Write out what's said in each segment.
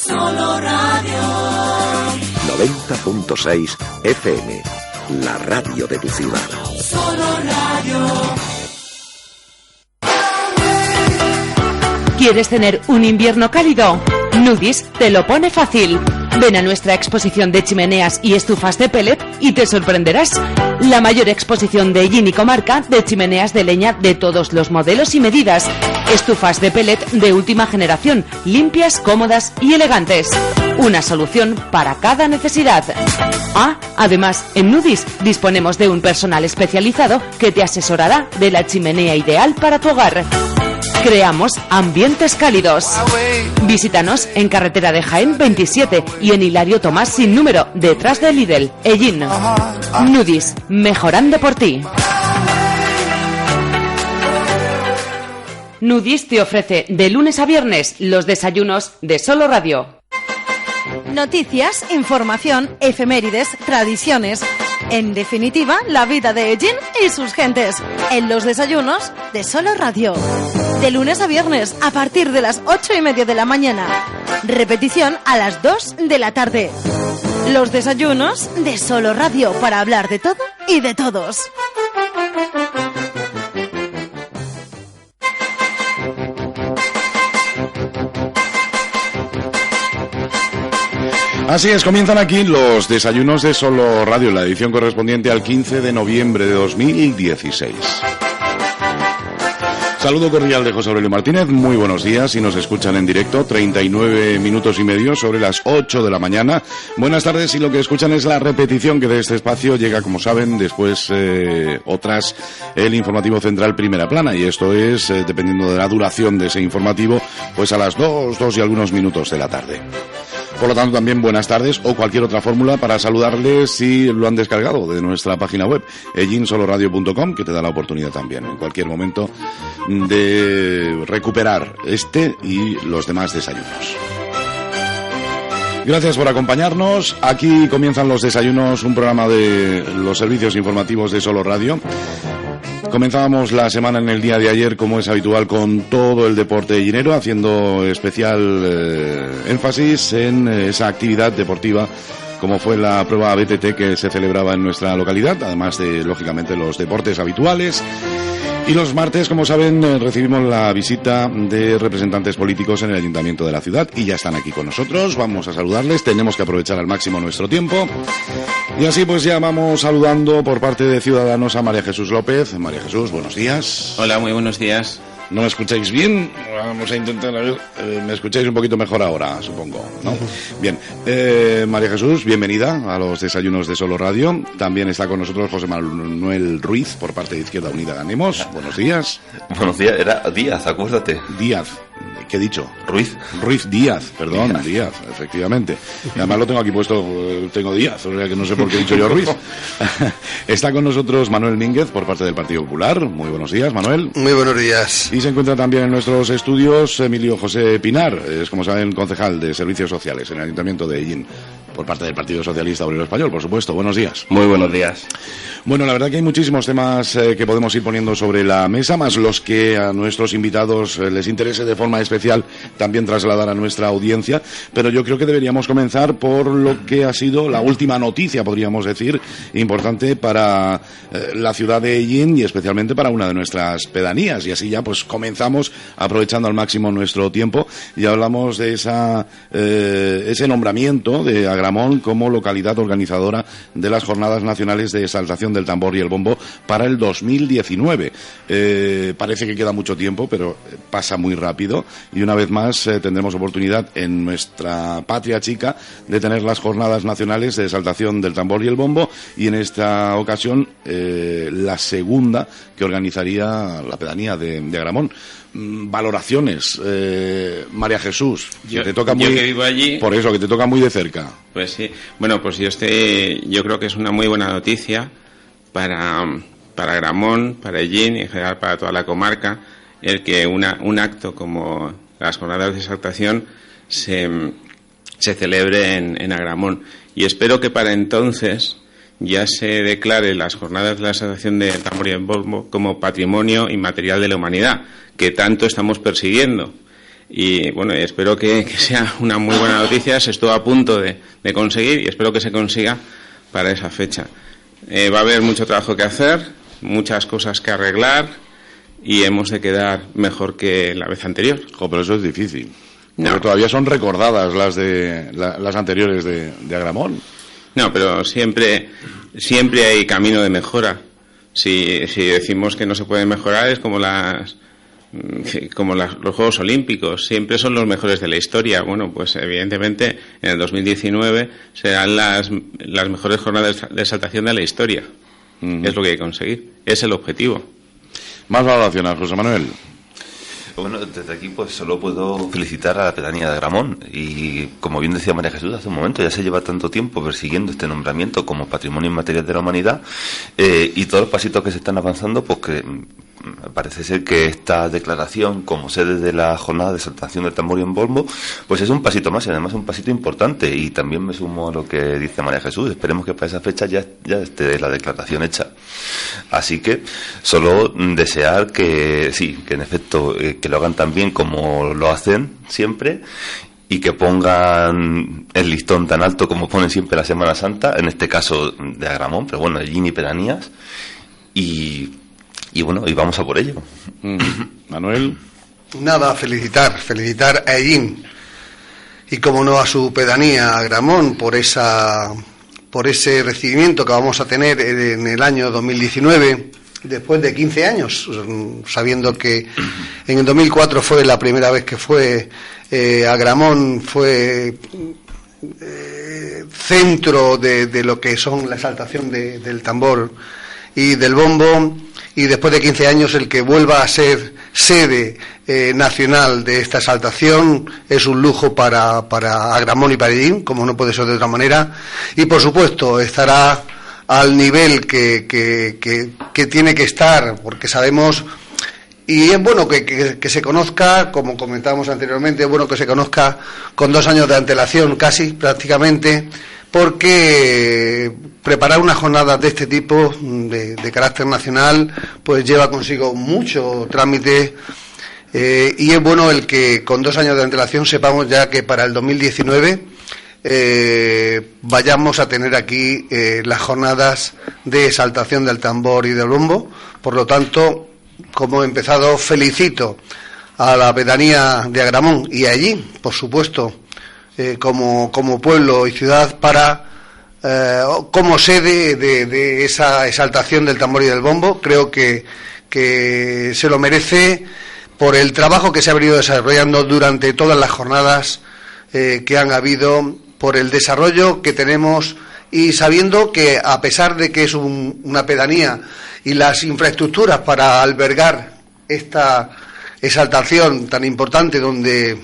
Solo Radio. 90.6 FM, la radio de tu ciudad. Solo Radio. ¿Quieres tener un invierno cálido? Nudis te lo pone fácil. Ven a nuestra exposición de chimeneas y estufas de pellet y te sorprenderás. La mayor exposición de Ellín y comarca de chimeneas de leña de todos los modelos y medidas. Estufas de pellet de última generación, limpias, cómodas y elegantes. Una solución para cada necesidad. Además, en Nudis disponemos de un personal especializado que te asesorará de la chimenea ideal para tu hogar. Creamos ambientes cálidos. Visítanos en carretera de Jaén 27 y en Hilario Tomás sin número, detrás de Lidl, Ellín. Nudis, mejorando por ti. Nudis te ofrece de lunes a viernes los desayunos de Solo Radio. Noticias, información, efemérides, tradiciones. En definitiva, la vida de Ellín y sus gentes. En los desayunos de Solo Radio. De lunes a viernes, a partir de las 8:30 de la mañana. Repetición a las 2 de la tarde. Los desayunos de Solo Radio, para hablar de todo y de todos. Así es, comienzan aquí los desayunos de Solo Radio, la edición correspondiente al 15 de noviembre de 2016. Saludo cordial de José Aurelio Martínez, muy buenos días, si nos escuchan en directo, 39 minutos y medio sobre las 8 de la mañana. Buenas tardes, y lo que escuchan es la repetición que de este espacio llega, como saben, después otras, el informativo central Primera Plana, y esto es, dependiendo de la duración de ese informativo, pues a las 2 y algunos minutos de la tarde. Por lo tanto, también buenas tardes o cualquier otra fórmula para saludarles si lo han descargado de nuestra página web, ellinsoloradio.com, que te da la oportunidad también en cualquier momento de recuperar este y los demás desayunos. Gracias por acompañarnos. Aquí comienzan los desayunos, un programa de los servicios informativos de Solo Radio. Comenzábamos la semana en el día de ayer, como es habitual, con todo el deporte ellinero, haciendo especial énfasis en esa actividad deportiva como fue la prueba BTT que se celebraba en nuestra localidad, además de, lógicamente, los deportes habituales. Y los martes, como saben, recibimos la visita de representantes políticos en el ayuntamiento de la ciudad y ya están aquí con nosotros. Vamos a saludarles, tenemos que aprovechar al máximo nuestro tiempo. Y así pues ya vamos saludando por parte de Ciudadanos a María Jesús López. María Jesús, buenos días. Hola, muy buenos días. ¿No me escucháis bien? Vamos a intentar, a ver, me escucháis un poquito mejor ahora, supongo, ¿no? Bien, María Jesús, bienvenida a los desayunos de Solo Radio. También está con nosotros José Manuel Ruiz, por parte de Izquierda Unida Ganemos. Buenos días. Buenos días, era Díaz, acuérdate. Díaz. ¿Qué he dicho? Ruiz Díaz, perdón, Díaz, efectivamente. Y además lo tengo aquí puesto, tengo Díaz, o sea que no sé por qué he dicho yo Ruiz. Está con nosotros Manuel Mínguez, por parte del Partido Popular. Muy buenos días, Manuel. Muy buenos días. Y se encuentra también en nuestros estudios Emilio José Pinar, es, como saben, concejal de Servicios Sociales en el Ayuntamiento de Ellín, por parte del Partido Socialista Obrero Español, por supuesto. Buenos días. Muy buenos días. Bueno, la verdad que hay muchísimos temas que podemos ir poniendo sobre la mesa, más los que a nuestros invitados les interese de forma especial también trasladar a nuestra audiencia, pero yo creo que deberíamos comenzar por lo que ha sido la última noticia, podríamos decir, importante para la ciudad de Ellín y especialmente para una de nuestras pedanías, y así ya pues comenzamos aprovechando al máximo nuestro tiempo y hablamos de ese nombramiento de Agramón como localidad organizadora de las Jornadas Nacionales de Exaltación del Tambor y el Bombo para el 2019. Parece que queda mucho tiempo, pero pasa muy rápido, y una vez más tendremos oportunidad en nuestra patria chica de tener las Jornadas Nacionales de Exaltación del Tambor y el Bombo, y en esta ocasión la segunda que organizaría la pedanía de Agramón. Valoraciones, María Jesús, que te toca muy, yo que vivo allí, por eso, que te toca muy de cerca. Pues sí, bueno, pues yo creo que es una muy buena noticia para Agramón, para Ellín y en general para toda la comarca, el que un acto como las Jornadas de Exaltación se celebre en Agramón, y espero que para entonces ya se declare las Jornadas de la Exaltación del Tambor y el Bombo como Patrimonio Inmaterial de la Humanidad, que tanto estamos persiguiendo. Y bueno, espero que sea una muy buena noticia. Se estuvo a punto de conseguir y espero que se consiga para esa fecha. Va a haber mucho trabajo que hacer, muchas cosas que arreglar y hemos de quedar mejor que la vez anterior. Pero eso es difícil. No. Porque todavía son recordadas las anteriores de Agramón. No, pero siempre hay camino de mejora. Si decimos que no se puede mejorar, es como los Juegos Olímpicos, siempre son los mejores de la historia. Bueno, pues evidentemente en el 2019 serán las mejores jornadas de saltación de la historia. Es lo que hay que conseguir, es el objetivo. Más valoraciones, José Manuel. Bueno, desde aquí pues solo puedo felicitar a la pedanía de Agramón y como bien decía María Jesús hace un momento, ya se lleva tanto tiempo persiguiendo este nombramiento como Patrimonio Inmaterial de la Humanidad y todos los pasitos que se están avanzando, pues que parece ser que esta declaración como sede de la jornada de saltación del tambor y el bombo pues es un pasito más y además un pasito importante, y también me sumo a lo que dice María Jesús, esperemos que para esa fecha ya esté la declaración hecha. Así que solo desear que sí, que en efecto que lo hagan tan bien como lo hacen siempre y que pongan el listón tan alto como ponen siempre la Semana Santa, en este caso de Agramón, pero bueno, allí ni pedanías, y bueno, y vamos a por ello. Manuel. Nada, felicitar a Ellín y como no a su pedanía, a Agramón, por ese recibimiento que vamos a tener en el año 2019, después de 15 años, sabiendo que en el 2004 fue la primera vez que fue Agramón, fue centro de lo que son la exaltación del tambor y del bombo, y después de 15 años el que vuelva a ser sede nacional de esta exaltación es un lujo para Agramón y para Ellín, como no puede ser de otra manera, y por supuesto estará al nivel que tiene que estar, porque sabemos, y es bueno que se conozca, como comentábamos anteriormente, es bueno que se conozca con 2 años de antelación casi, prácticamente, porque preparar una jornada de este tipo, de carácter nacional, pues lleva consigo mucho trámite, y es bueno el que con 2 años de antelación sepamos ya que para el 2019 vayamos a tener aquí las jornadas de exaltación del tambor y del bombo. Por lo tanto, como he empezado, felicito a la pedanía de Agramón y allí, por supuesto, como pueblo y ciudad como sede de esa exaltación del tambor y del bombo. Creo que se lo merece por el trabajo que se ha venido desarrollando durante todas las jornadas que han habido, por el desarrollo que tenemos, y sabiendo que a pesar de que es una pedanía y las infraestructuras para albergar esta exaltación tan importante donde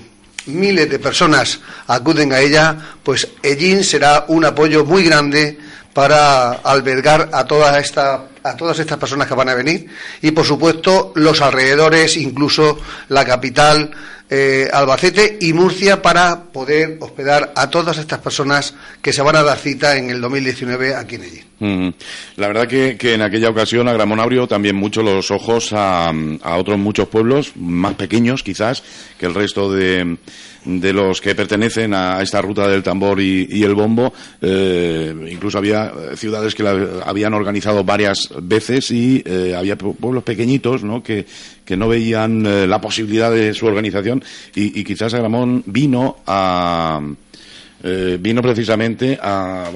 miles de personas acuden a ella, pues Ellín será un apoyo muy grande para albergar a todas estas personas que van a venir, y por supuesto los alrededores, incluso la capital, Albacete y Murcia, para poder hospedar a todas estas personas que se van a dar cita en el 2019 aquí en Ellín. La verdad que en aquella ocasión Agramón abrió también mucho los ojos a otros muchos pueblos más pequeños quizás que el resto de los que pertenecen a esta ruta del tambor y el bombo. Incluso había ciudades que la habían organizado varias veces y había pueblos pequeñitos, ¿no?, que no veían la posibilidad de su organización, y quizás Agramón vino precisamente a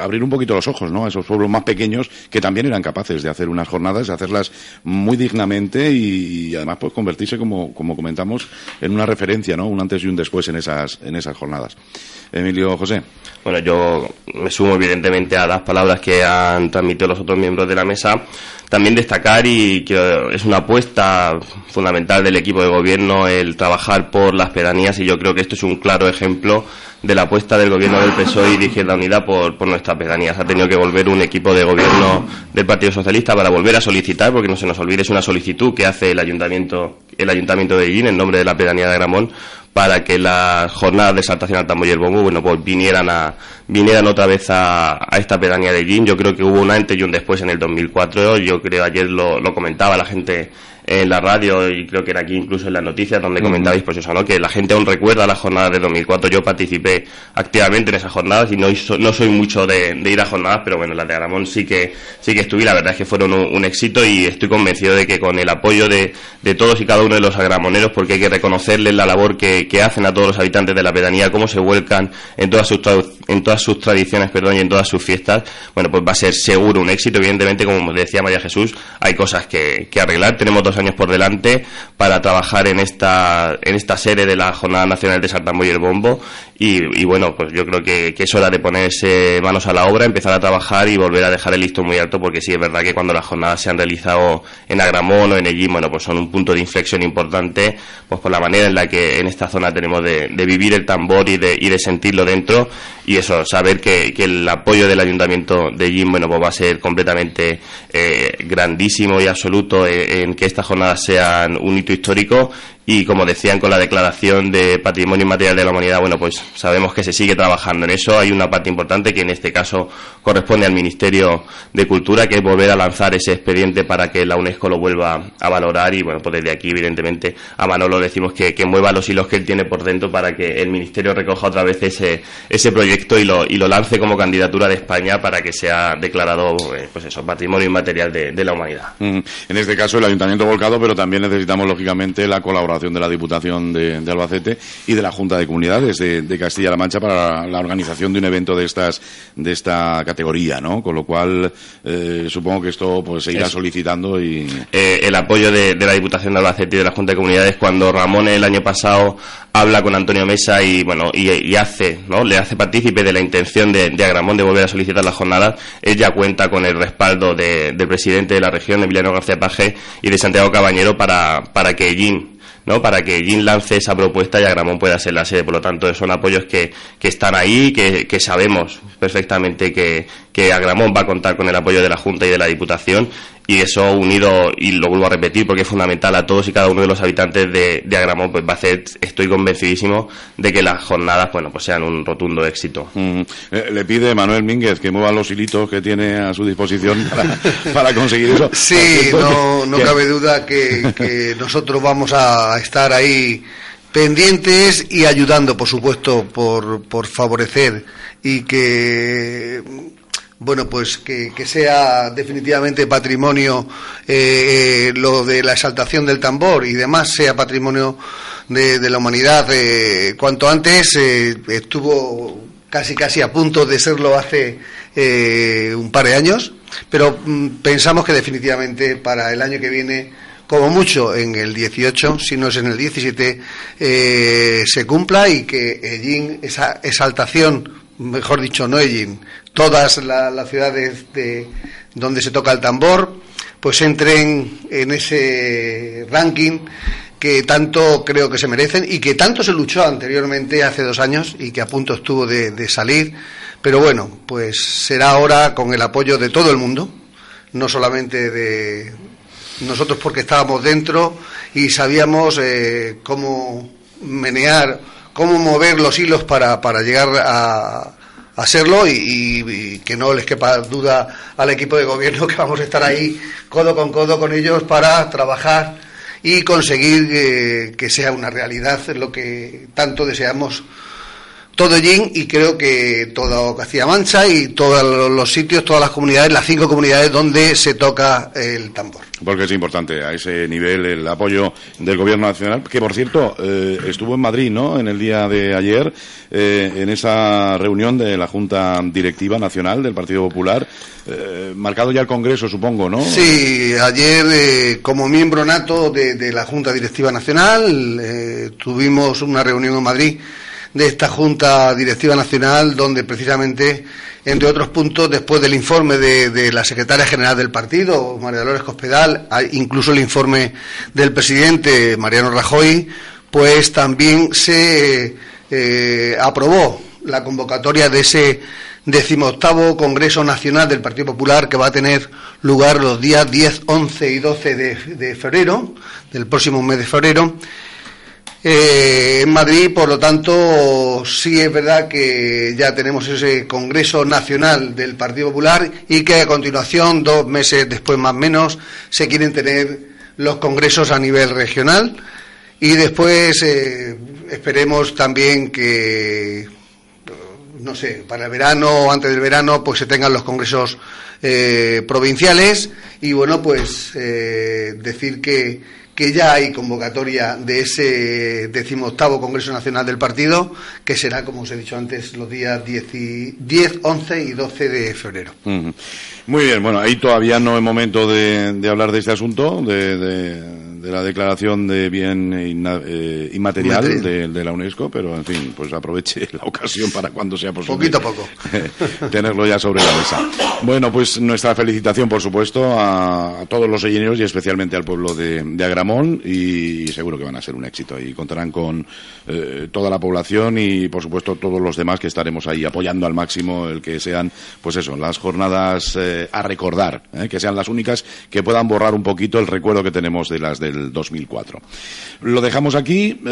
abrir un poquito los ojos, ¿no?, a esos pueblos más pequeños que también eran capaces de hacer unas jornadas, de hacerlas muy dignamente y además pues convertirse, como comentamos, en una referencia, ¿no?, un antes y un después en esas jornadas. Emilio José. Bueno, yo me sumo evidentemente a las palabras que han transmitido los otros miembros de la mesa. También destacar, y que es una apuesta fundamental del equipo de gobierno, el trabajar por las pedanías, y yo creo que esto es un claro ejemplo de la apuesta del gobierno del PSOE y de Izquierda Unida por nuestras pedanías. Ha tenido que volver un equipo de gobierno del Partido Socialista para volver a solicitar, porque no se nos olvide, es una solicitud que hace el Ayuntamiento de Ellín en nombre de la pedanía de Agramón, para que las jornadas de exaltación al tambor y el bombo, pues vinieran otra vez a esta pedanía de Ellín. Yo creo que hubo un antes y un después en el 2004. Yo creo, ayer lo comentaba la gente en la radio, y creo que era aquí incluso en las noticias, donde comentabais pues eso, ¿no? Que la gente aún recuerda las jornadas de 2004. Yo participé activamente en esas jornadas y no soy mucho de ir a jornadas, pero bueno, las de Agramón sí que estuve, y la verdad es que fueron un éxito, y estoy convencido de que con el apoyo de todos y cada uno de los agramoneros, porque hay que reconocerles la labor que hacen a todos los habitantes de la pedanía, cómo se vuelcan en todas sus tradiciones, y en todas sus fiestas, bueno, pues va a ser seguro un éxito. Evidentemente, como decía María Jesús, hay cosas que arreglar. Tenemos 2 años por delante para trabajar en esta sede de la Jornada Nacional de Sartambo y el Bombo, y bueno, pues yo creo que es hora de ponerse manos a la obra, empezar a trabajar y volver a dejar el listón muy alto, porque sí es verdad que cuando las jornadas se han realizado en Agramón o en Ellín, bueno, pues son un punto de inflexión importante, pues por la manera en la que en esta zona tenemos de vivir el tambor y de sentirlo dentro, y eso, saber que el apoyo del Ayuntamiento de Ellín, bueno, pues va a ser completamente grandísimo y absoluto en que estas jornadas sean un hito histórico. Y como decían con la declaración de Patrimonio Inmaterial de la Humanidad, bueno, pues sabemos que se sigue trabajando en eso. Hay una parte importante que en este caso corresponde al Ministerio de Cultura, que es volver a lanzar ese expediente para que la UNESCO lo vuelva a valorar, y bueno, pues desde aquí evidentemente a Manolo decimos que mueva los hilos que él tiene por dentro para que el Ministerio recoja otra vez ese proyecto y lo lance como candidatura de España para que sea declarado pues eso, Patrimonio Inmaterial de la Humanidad. En este caso el Ayuntamiento volcado, pero también necesitamos lógicamente la colaboración de la Diputación de Albacete y de la Junta de Comunidades de Castilla-La Mancha para la organización de un evento de esta categoría, ¿no? Con lo cual supongo que esto pues se irá solicitando y el apoyo de la Diputación de Albacete y de la Junta de Comunidades. Cuando Ramón el año pasado habla con Antonio Mesa y bueno y hace, ¿no?, le hace partícipe de la intención de Agramón de volver a solicitar las jornadas, ella cuenta con el respaldo del presidente de la región, Emiliano García Paje, y de Santiago Cabañero para que Ellín, ¿no?, para que Ellín lance esa propuesta y Agramón pueda ser la sede. Por lo tanto, son apoyos que están ahí, que sabemos perfectamente que Agramón va a contar con el apoyo de la Junta y de la Diputación, y eso unido, y lo vuelvo a repetir porque es fundamental, a todos y cada uno de los habitantes de Agramón, pues va a hacer, estoy convencidísimo de que las jornadas, bueno, pues sean un rotundo éxito. Le pide Manuel Mínguez que mueva los hilitos que tiene a su disposición para conseguir eso. Sí, no cabe duda que nosotros vamos a estar ahí pendientes y ayudando, por supuesto, por favorecer y que bueno, pues que sea definitivamente patrimonio lo de la exaltación del tambor y demás, sea patrimonio de la humanidad cuanto antes. Estuvo casi a punto de serlo hace un par de años, pero pensamos que definitivamente para el año que viene, como mucho en el 18, si no es en el 17, se cumpla, y que Ellín, esa exaltación, mejor dicho, no Ellín, todas las ciudades donde se toca el tambor, pues entren en ese ranking que tanto creo que se merecen y que tanto se luchó anteriormente, hace 2 años, y que a punto estuvo de salir. Pero bueno, pues será ahora con el apoyo de todo el mundo, no solamente de nosotros, porque estábamos dentro y sabíamos cómo menear, cómo mover los hilos para llegar a serlo, y que no les quepa duda al equipo de gobierno que vamos a estar ahí codo con ellos para trabajar y conseguir que sea una realidad lo que tanto deseamos todo Ellín, y creo que toda Castilla-La Mancha y todos los sitios, todas las comunidades, las 5 comunidades donde se toca el tambor. Porque es importante a ese nivel el apoyo del Gobierno Nacional, que por cierto estuvo en Madrid, ¿no?, en el día de ayer, en esa reunión de la Junta Directiva Nacional del Partido Popular, marcado ya el Congreso, supongo, ¿no? Sí, ayer como miembro nato de la Junta Directiva Nacional tuvimos una reunión en Madrid de esta Junta Directiva Nacional, donde precisamente, entre otros puntos, después del informe de la secretaria general del partido, María Dolores Cospedal, incluso el informe del presidente Mariano Rajoy, pues también se aprobó la convocatoria de ese 18º Congreso Nacional del Partido Popular, que va a tener lugar los días 10, 11 y 12 de febrero, del próximo mes de febrero, en Madrid. Por lo tanto, sí es verdad que ya tenemos ese Congreso Nacional del Partido Popular, y que a continuación, 2 meses después más o menos, se quieren tener los congresos a nivel regional y después esperemos también que, no sé, para el verano o antes del verano pues se tengan los congresos provinciales y bueno, pues decir que ya hay convocatoria de ese 18º Congreso Nacional del Partido, que será, como os he dicho antes, los días 10, 11 y 12 de febrero. Uh-huh. Muy bien, bueno, ahí todavía no es momento de hablar de este asunto, de la declaración de bien inmaterial de la UNESCO, pero en fin, pues aproveche la ocasión para cuando sea posible. Poquito a poco. Tenerlo ya sobre la mesa. Bueno, pues nuestra felicitación, por supuesto, a todos los selleños y especialmente al pueblo de Agramón, y seguro que van a ser un éxito y contarán con toda la población y, por supuesto, todos los demás que estaremos ahí apoyando al máximo el que sean, pues eso, las jornadas a recordar, que sean las únicas que puedan borrar un poquito el recuerdo que tenemos de las del 2004. Lo dejamos aquí, ya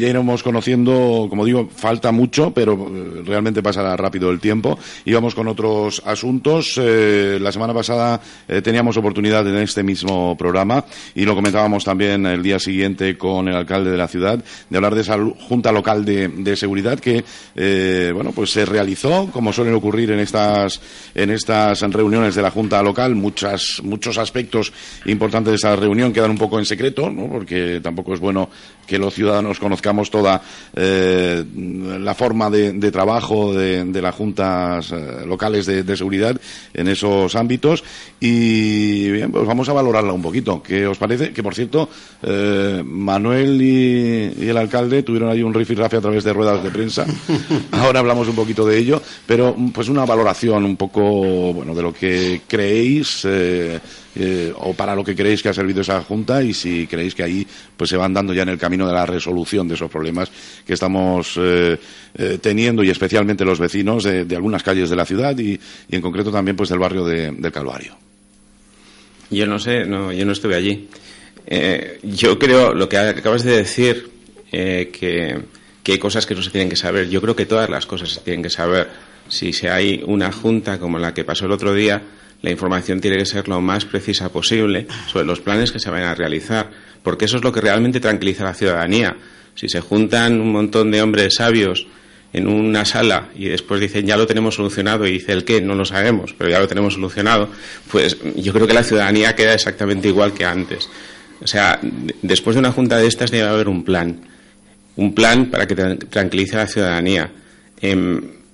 iremos conociendo, como digo, falta mucho, pero realmente pasará rápido el tiempo y vamos con otros asuntos. La semana pasada teníamos oportunidad en este mismo programa y lo comentábamos también el día siguiente con el alcalde de la ciudad de hablar de esa Junta Local de Seguridad que bueno, pues se realizó, como suelen ocurrir en estas reuniones de la Junta Local. Muchos aspectos importantes de esa reunión quedan un poco en secreto, ¿no? Porque tampoco es bueno que los ciudadanos conozcamos toda la forma de trabajo de las juntas locales de seguridad en esos ámbitos y bien, pues vamos a valorarla un poquito. ¿Qué os parece? Que por cierto, Manuel y el alcalde tuvieron ahí un rifirrafe a través de ruedas de prensa. Ahora hablamos un poquito de ello, pero pues una valoración un poco, bueno, de lo que creéis o para lo que creéis que ha servido esa junta y si creéis que ahí pues se van dando ya en el camino de la resolución de esos problemas que estamos teniendo y especialmente los vecinos de algunas calles de la ciudad y en concreto también pues del barrio del Calvario. Yo no sé, yo no estuve allí. Yo creo lo que acabas de decir, que hay cosas que no se tienen que saber. Yo creo que todas las cosas se tienen que saber. Si hay una junta como la que pasó el otro día, la información tiene que ser lo más precisa posible sobre los planes que se vayan a realizar, porque eso es lo que realmente tranquiliza a la ciudadanía. Si se juntan un montón de hombres sabios en una sala y después dicen ya lo tenemos solucionado y dice el qué, no lo sabemos, pero ya lo tenemos solucionado, pues yo creo que la ciudadanía queda exactamente igual que antes. O sea, después de una junta de estas debe haber un plan para que tranquilice a la ciudadanía.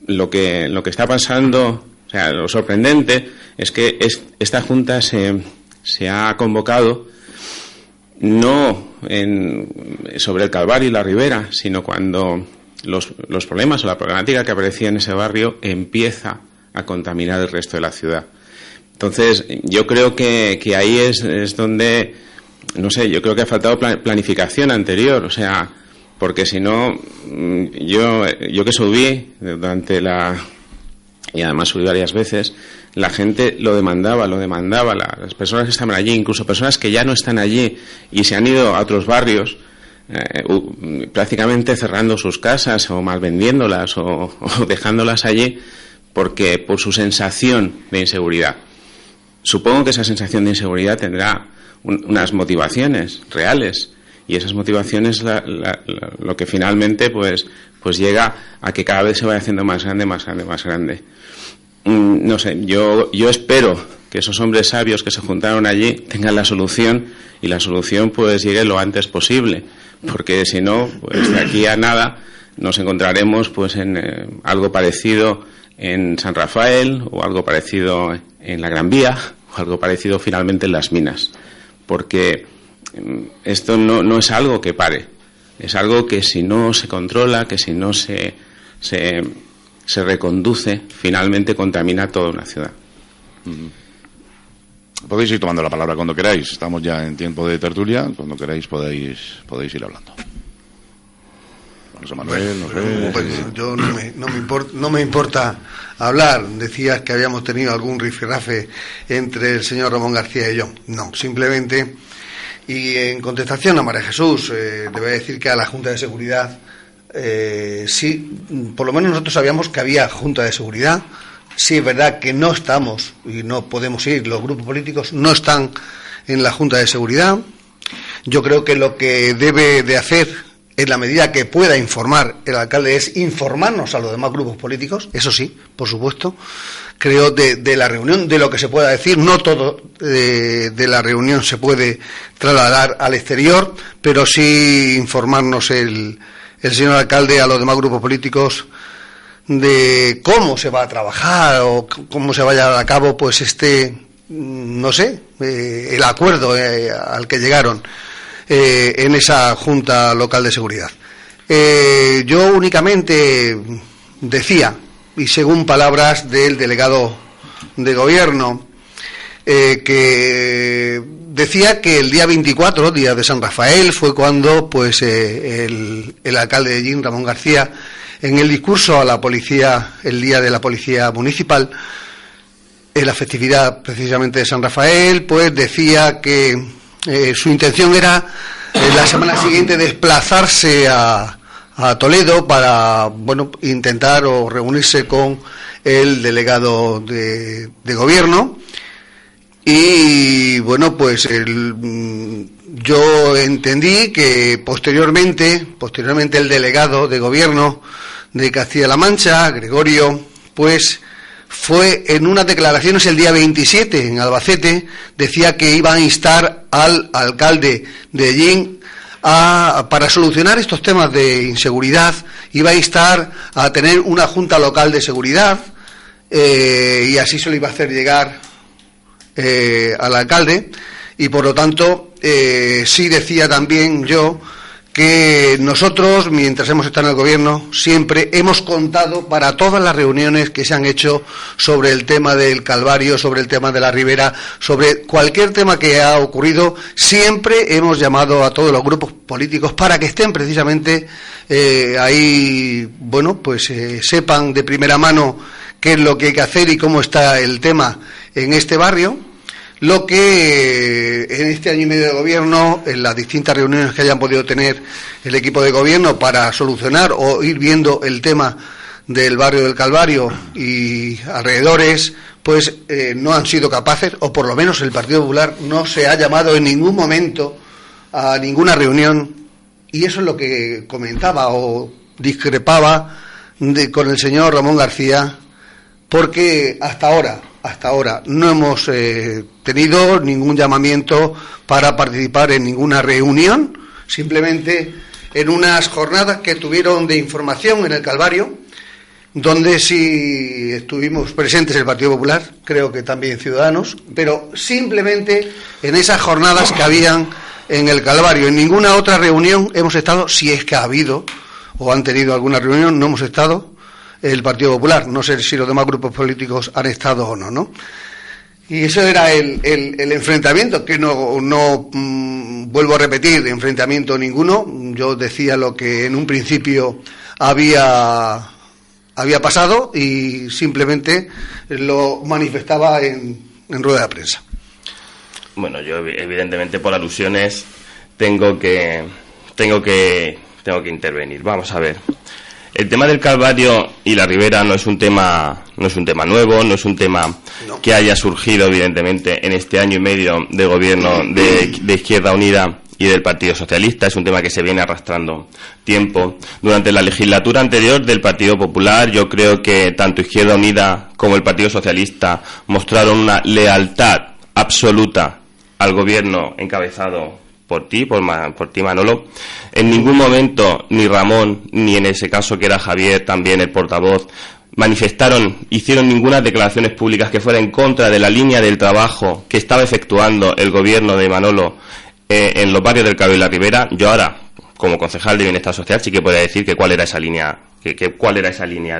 Lo que está pasando, o sea, lo sorprendente es que esta junta se ha convocado no sobre el Calvario y la Ribera, sino cuando los problemas o la problemática que aparecía en ese barrio empieza a contaminar el resto de la ciudad. Entonces, yo creo que ahí es donde, no sé, yo creo que ha faltado planificación anterior, o sea, porque si no, yo que subí y además subí varias veces, la gente lo demandaba, las personas que estaban allí, incluso personas que ya no están allí y se han ido a otros barrios, prácticamente cerrando sus casas o malvendiéndolas o dejándolas allí porque por su sensación de inseguridad. Supongo que esa sensación de inseguridad tendrá unas motivaciones reales y esas motivaciones lo que finalmente pues llega a que cada vez se vaya haciendo más grande. No sé, yo espero que esos hombres sabios que se juntaron allí tengan la solución y la solución pues llegue lo antes posible, porque si no, pues de aquí a nada nos encontraremos pues en algo parecido en San Rafael o algo parecido en la Gran Vía o algo parecido finalmente en las minas, porque esto no es algo que pare, es algo que si no se controla, que si no se reconduce, finalmente contamina toda una ciudad. Podéis ir tomando la palabra cuando queráis, estamos ya en tiempo de tertulia, cuando queráis podéis ir hablando. José Manuel, yo no me importa hablar. Decías que habíamos tenido algún rifirrafe entre el señor Ramón García y yo. No, simplemente, y en contestación a María Jesús, debo decir que a la Junta de Seguridad, sí, por lo menos nosotros sabíamos que había Junta de Seguridad. Sí, es verdad que no estamos y no podemos ir, los grupos políticos no están en la Junta de Seguridad. Yo creo que lo que debe de hacer, en la medida que pueda informar el alcalde, es informarnos a los demás grupos políticos, eso sí, por supuesto. Creo de la reunión, de lo que se pueda decir, no todo de la reunión se puede trasladar al exterior, pero sí informarnos el señor alcalde a los demás grupos políticos de cómo se va a trabajar o cómo se va a llevar a cabo pues el acuerdo al que llegaron en esa Junta Local de Seguridad. Yo únicamente decía, y según palabras del delegado de gobierno, que decía que el día 24, día de San Rafael, fue cuando pues el alcalde de Ellín, Ramón García, en el discurso a la policía, el día de la policía municipal, en la festividad precisamente de San Rafael, pues decía que su intención era la semana siguiente desplazarse a Toledo para intentar o reunirse con el delegado de gobierno. Y pues yo entendí que posteriormente el delegado de gobierno de Castilla-La Mancha, Gregorio, pues fue en unas declaraciones el día 27 en Albacete, decía que iba a instar al alcalde de Ellín para solucionar estos temas de inseguridad, iba a instar a tener una junta local de seguridad, y así se lo iba a hacer llegar al alcalde. Y por lo tanto sí decía también yo que nosotros, mientras hemos estado en el gobierno, siempre hemos contado para todas las reuniones que se han hecho sobre el tema del Calvario, sobre el tema de la Ribera, sobre cualquier tema que ha ocurrido, siempre hemos llamado a todos los grupos políticos para que estén precisamente ahí, sepan de primera mano qué es lo que hay que hacer y cómo está el tema en este barrio. Lo que en este año y medio de gobierno, en las distintas reuniones que hayan podido tener el equipo de gobierno para solucionar o ir viendo el tema del barrio del Calvario y alrededores, pues no han sido capaces, o por lo menos el Partido Popular no se ha llamado en ningún momento a ninguna reunión, y eso es lo que comentaba o discrepaba con el señor Ramón García, porque hasta ahora no hemos tenido ningún llamamiento para participar en ninguna reunión, simplemente en unas jornadas que tuvieron de información en el Calvario, donde sí estuvimos presentes el Partido Popular, creo que también Ciudadanos, pero simplemente en esas jornadas que habían en el Calvario. En ninguna otra reunión hemos estado, si es que ha habido o han tenido alguna reunión, no hemos estado el Partido Popular. No sé si los demás grupos políticos han estado o no, ¿no? Y eso era el enfrentamiento, que no vuelvo a repetir, enfrentamiento ninguno. Yo decía lo que en un principio había pasado y simplemente lo manifestaba en rueda de prensa. Bueno, yo evidentemente por alusiones tengo que intervenir. Vamos a ver. El tema del Calvario y la Ribera no es un tema nuevo, no es un tema que haya surgido evidentemente en este año y medio de gobierno de Izquierda Unida y del Partido Socialista. Es un tema que se viene arrastrando tiempo. Durante la legislatura anterior del Partido Popular, yo creo que tanto Izquierda Unida como el Partido Socialista mostraron una lealtad absoluta al gobierno encabezado por ti, Manolo. En ningún momento ni Ramón, ni en ese caso que era Javier, también el portavoz, hicieron ninguna declaraciones públicas que fuera en contra de la línea del trabajo que estaba efectuando el gobierno de Manolo en los barrios del Calvario y la Ribera. Yo ahora, como concejal de Bienestar Social, sí que podría decir que cuál era esa línea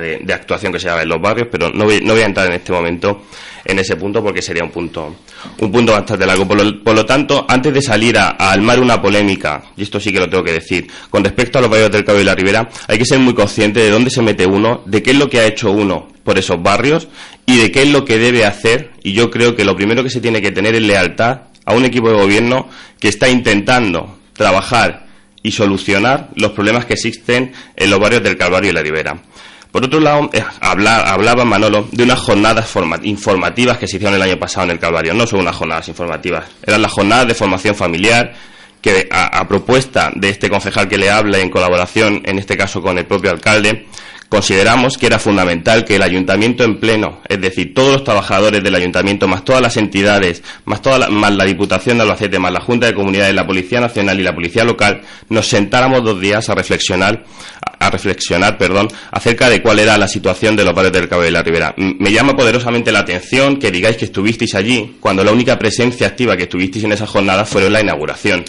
de actuación que se daba en los barrios, pero no voy a entrar en este momento en ese punto porque sería un punto bastante largo. Por lo tanto, antes de salir a armar una polémica, y esto sí que lo tengo que decir, con respecto a los barrios del Calvario y la Ribera, hay que ser muy consciente de dónde se mete uno, de qué es lo que ha hecho uno por esos barrios y de qué es lo que debe hacer. Y yo creo que lo primero que se tiene que tener es lealtad a un equipo de gobierno que está intentando trabajar y solucionar los problemas que existen en los barrios del Calvario y la Ribera. Por otro lado, hablaba Manolo de unas jornadas informativas que se hicieron el año pasado en el Calvario. No son unas jornadas informativas, eran las jornadas de formación familiar que, a propuesta de este concejal que le habla, en colaboración, en este caso con el propio alcalde, consideramos que era fundamental que el ayuntamiento en pleno, es decir, todos los trabajadores del ayuntamiento, más todas las entidades, más la Diputación de Albacete, más la Junta de Comunidades, la Policía Nacional y la Policía Local, nos sentáramos 2 días a reflexionar, acerca de cuál era la situación de los barrios del Calvario de la Ribera. Me llama poderosamente la atención que digáis que estuvisteis allí, cuando la única presencia activa que tuvisteis en esa jornada fue la inauguración.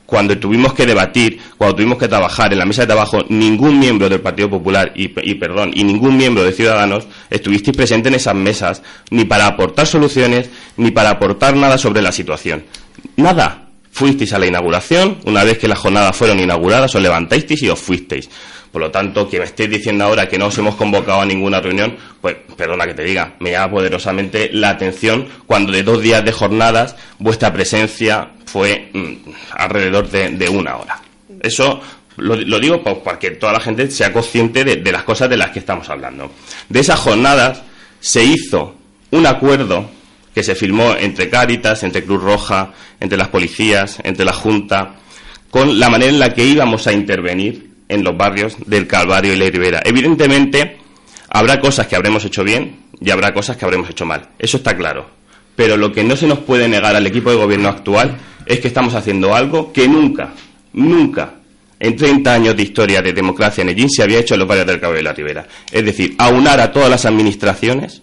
Cuando tuvimos que debatir, cuando tuvimos que trabajar en la mesa de trabajo, ningún miembro del Partido Popular y ningún miembro de Ciudadanos estuvisteis presentes en esas mesas, ni para aportar soluciones, ni para aportar nada sobre la situación. Nada. Fuisteis a la inauguración, una vez que las jornadas fueron inauguradas, os levantasteis y os fuisteis. Por lo tanto, que me estéis diciendo ahora que no os hemos convocado a ninguna reunión, pues perdona que te diga, me llama poderosamente la atención cuando de 2 días de jornadas vuestra presencia fue alrededor de 1 hora. Eso lo digo para que toda la gente sea consciente de las cosas de las que estamos hablando. De esas jornadas se hizo un acuerdo que se firmó entre Cáritas, entre Cruz Roja, entre las policías, entre la Junta, con la manera en la que íbamos a intervenir en los barrios del Calvario y la Ribera. Evidentemente, habrá cosas que habremos hecho bien y habrá cosas que habremos hecho mal. Eso está claro. Pero lo que no se nos puede negar al equipo de gobierno actual es que estamos haciendo algo que nunca, en 30 años de historia de democracia en Ellín se había hecho en los barrios del Calvario y la Ribera. Es decir, aunar a todas las administraciones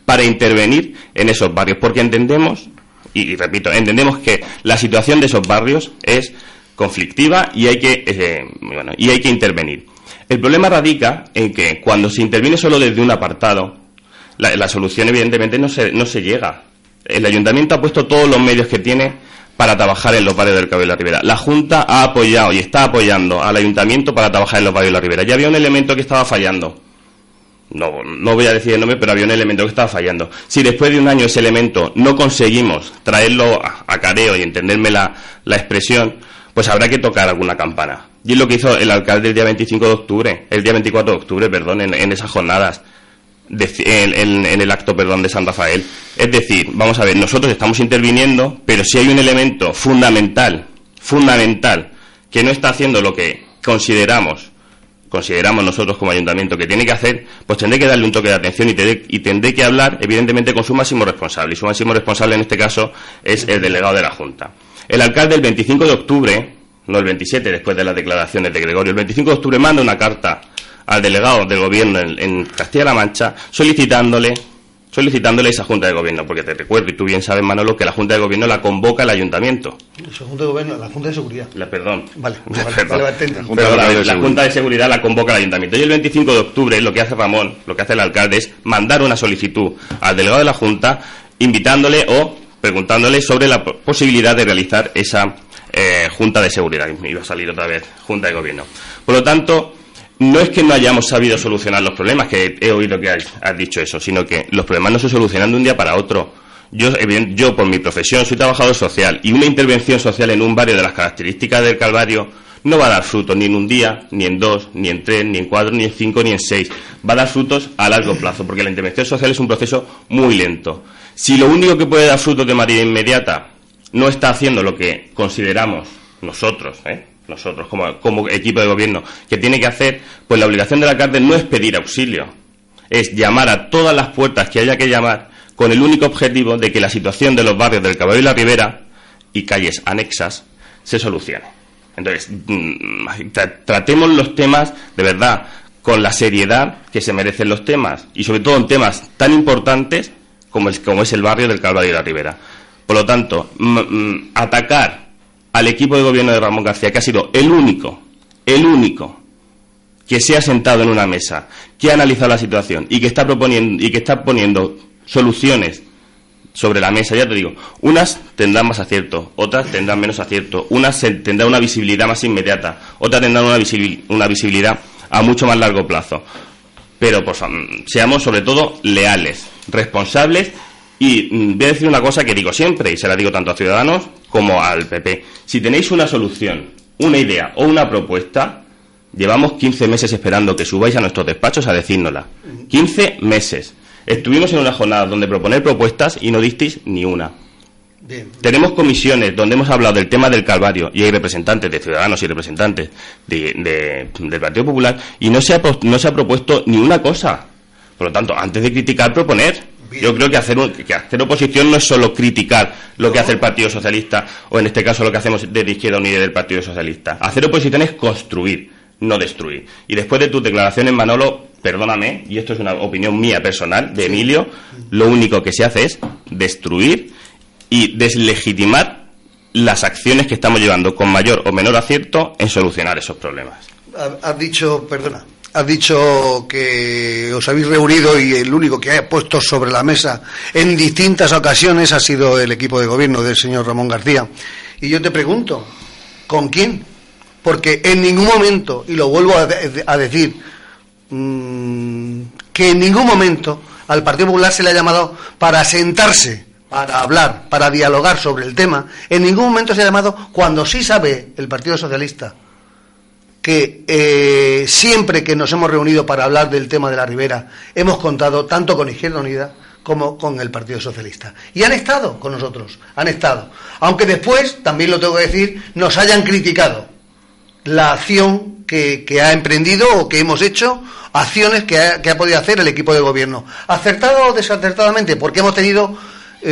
para intervenir en esos barrios, porque entendemos, y repito, entendemos que la situación de esos barrios es conflictiva y hay que intervenir. El problema radica en que cuando se interviene solo desde un apartado, la solución evidentemente no se llega. El ayuntamiento ha puesto todos los medios que tiene para trabajar en los barrios del Calvario y la Ribera. La Junta ha apoyado y está apoyando al ayuntamiento para trabajar en los barrios de la Ribera. Ya había un elemento que estaba fallando. No voy a decir el nombre, pero había un elemento que estaba fallando. Si después de 1 año ese elemento no conseguimos traerlo a careo y entenderme la expresión, pues habrá que tocar alguna campana. Y es lo que hizo el alcalde el día 24 de octubre, en esas jornadas, en el acto, de San Rafael. Es decir, vamos a ver, nosotros estamos interviniendo, pero si hay un elemento fundamental, que no está haciendo lo que consideramos nosotros como ayuntamiento que tiene que hacer, pues tendré que darle un toque de atención y tendré que hablar, evidentemente, con su máximo responsable. Y su máximo responsable en este caso es el delegado de la Junta. El alcalde el 25 de octubre, no el 27, después de las declaraciones de Gregorio, el 25 de octubre manda una carta al delegado del gobierno en Castilla-La Mancha solicitándole esa Junta de Gobierno, porque te recuerdo, y tú bien sabes, Manolo, que la Junta de Gobierno la convoca el Ayuntamiento. Esa Junta de Gobierno, la Junta de Seguridad. Perdón. Vale, la Junta de Seguridad la convoca el Ayuntamiento. Y el 25 de octubre lo que hace Ramón, lo que hace el alcalde es mandar una solicitud al delegado de la Junta invitándole o preguntándole sobre la posibilidad de realizar esa Junta de Seguridad. Me iba a salir otra vez, Junta de Gobierno. Por lo tanto, no es que no hayamos sabido solucionar los problemas, que he oído que has dicho eso, sino que los problemas no se solucionan de un día para otro. Yo, por mi profesión, soy trabajador social, y una intervención social en un barrio de las características del Calvario no va a dar frutos ni en un día, ni en 2, ni en 3, ni en 4, ni en 5, ni en 6. Va a dar frutos a largo plazo, porque la intervención social es un proceso muy lento. Si lo único que puede dar frutos de manera inmediata no está haciendo lo que consideramos nosotros como equipo de gobierno que tiene que hacer, pues la obligación del alcalde no es pedir auxilio, es llamar a todas las puertas que haya que llamar con el único objetivo de que la situación de los barrios del Calvario y la Ribera y calles anexas se solucione. Entonces, tratemos los temas de verdad con la seriedad que se merecen los temas, y sobre todo en temas tan importantes como es el barrio del Calvario y la Ribera. Por lo tanto, atacar al equipo de gobierno de Ramón García, que ha sido el único que se ha sentado en una mesa, que ha analizado la situación y que está proponiendo y que está poniendo soluciones sobre la mesa, ya te digo, unas tendrán más acierto, otras tendrán menos acierto, unas tendrán una visibilidad más inmediata, otras tendrán una visibilidad a mucho más largo plazo. Pero pues, seamos sobre todo leales, responsables. Y voy a decir una cosa que digo siempre, y se la digo tanto a Ciudadanos como al PP. Si tenéis una solución, una idea o una propuesta, Llevamos 15 meses esperando que subáis a nuestros despachos a decírnosla. 15 meses. Estuvimos en una jornada donde proponer propuestas y no disteis ni una. Bien. Tenemos comisiones donde hemos hablado del tema del Calvario y hay representantes de Ciudadanos y representantes del Partido Popular y no se ha propuesto ni una cosa. Por lo tanto, antes de criticar, proponer. Bien. Yo creo que hacer oposición no es solo criticar lo que hace el Partido Socialista o en este caso lo que hacemos desde Izquierda Unida y del Partido Socialista. Hacer oposición es construir, no destruir. Y después de tus declaraciones, Manolo, perdóname, y esto es una opinión mía personal, de Emilio, lo único que se hace es destruir y deslegitimar las acciones que estamos llevando con mayor o menor acierto en solucionar esos problemas. Has dicho que os habéis reunido y el único que ha puesto sobre la mesa en distintas ocasiones ha sido el equipo de gobierno del señor Ramón García. Y yo te pregunto, ¿con quién? Porque en ningún momento, y lo vuelvo a decir, que en ningún momento al Partido Popular se le ha llamado para sentarse, para hablar, para dialogar sobre el tema. En ningún momento se ha llamado, cuando sí sabe el Partido Socialista que siempre que nos hemos reunido para hablar del tema de la Ribera hemos contado tanto con Izquierda Unida como con el Partido Socialista. Y han estado con nosotros, han estado. Aunque después, también lo tengo que decir, nos hayan criticado la acción que ha emprendido o que hemos hecho, acciones que ha podido hacer el equipo de gobierno. Acertado o desacertadamente, porque hemos tenido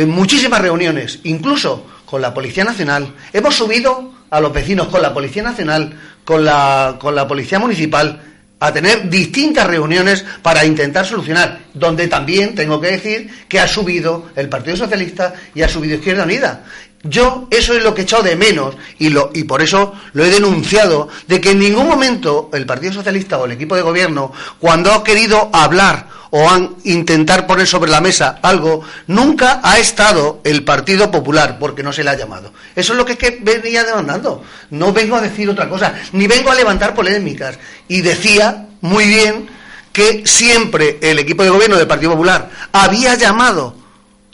muchísimas reuniones, incluso con la Policía Nacional. Hemos subido a los vecinos con la Policía Nacional, con la Policía Municipal, a tener distintas reuniones para intentar solucionar, donde también tengo que decir que ha subido el Partido Socialista y ha subido Izquierda Unida. Yo eso es lo que he echado de menos y por eso lo he denunciado, de que en ningún momento el Partido Socialista o el equipo de gobierno, cuando ha querido hablar o han intentar poner sobre la mesa algo, nunca ha estado el Partido Popular, porque no se le ha llamado. Eso es lo que venía demandando. No vengo a decir otra cosa, ni vengo a levantar polémicas. Y decía muy bien que siempre el equipo de gobierno del Partido Popular había llamado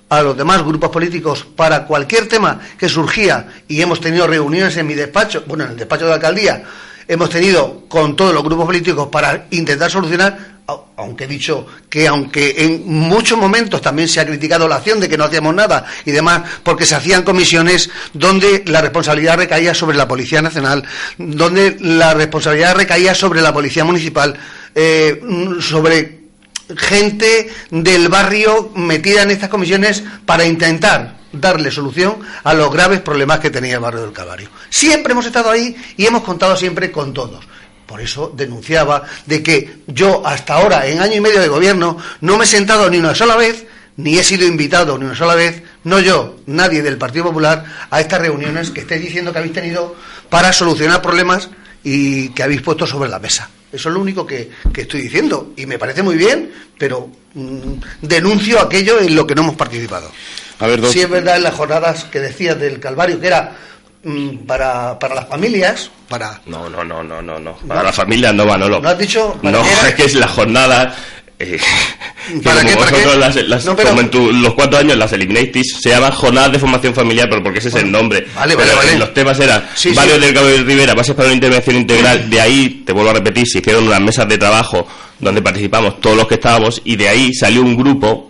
a los demás grupos políticos para cualquier tema que surgía, y hemos tenido reuniones en mi despacho, bueno, en el despacho de la alcaldía, hemos tenido con todos los grupos políticos para intentar solucionar, aunque he dicho que aunque en muchos momentos también se ha criticado la acción de que no hacíamos nada y demás, porque se hacían comisiones donde la responsabilidad recaía sobre la Policía Nacional, donde la responsabilidad recaía sobre la Policía Municipal, sobre gente del barrio metida en estas comisiones para intentar darle solución a los graves problemas que tenía el barrio del Calvario. Siempre hemos estado ahí y hemos contado siempre con todos. Por eso denunciaba de que yo hasta ahora, en año y medio de gobierno, no me he sentado ni una sola vez, ni he sido invitado ni una sola vez, no yo, nadie del Partido Popular, a estas reuniones que estáis diciendo que habéis tenido para solucionar problemas y que habéis puesto sobre la mesa. Eso es lo único que estoy diciendo, y me parece muy bien, pero denuncio aquello en lo que no hemos participado. A ver, sí, es verdad, en las jornadas que decías del Calvario, que era para las familias, para... No. Para las familias no va, no lo... ¿No has dicho? No, es que es la jornada... ¿Para qué? Como en los 4 años las eliminasteis, se llaman jornadas de formación familiar, pero porque ese es el nombre. Vale. Los temas eran Barrio del Calvario de Ribera, bases para una intervención integral. De ahí, te vuelvo a repetir, se hicieron unas mesas de trabajo donde participamos todos los que estábamos, y de ahí salió un grupo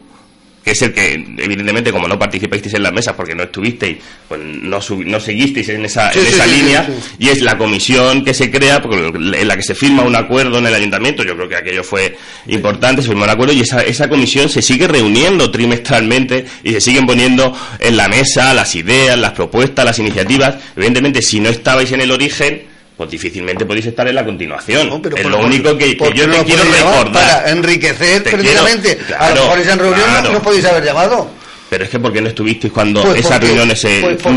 que es el que, evidentemente, como no participasteis en las mesas porque no estuvisteis, pues no seguisteis en esa línea, y es la comisión que se crea, en la que se firma un acuerdo en el ayuntamiento. Yo creo que aquello fue importante, se firmó un acuerdo, y esa comisión se sigue reuniendo trimestralmente y se siguen poniendo en la mesa las ideas, las propuestas, las iniciativas. Evidentemente, si no estabais en el origen, pues difícilmente podéis estar en la continuación. No, pero es lo único que yo te quiero recordar. Para enriquecer precisamente. A lo mejor esa reunión no podéis haber llamado. Pero es que ¿por qué no estuvisteis cuando esa reunión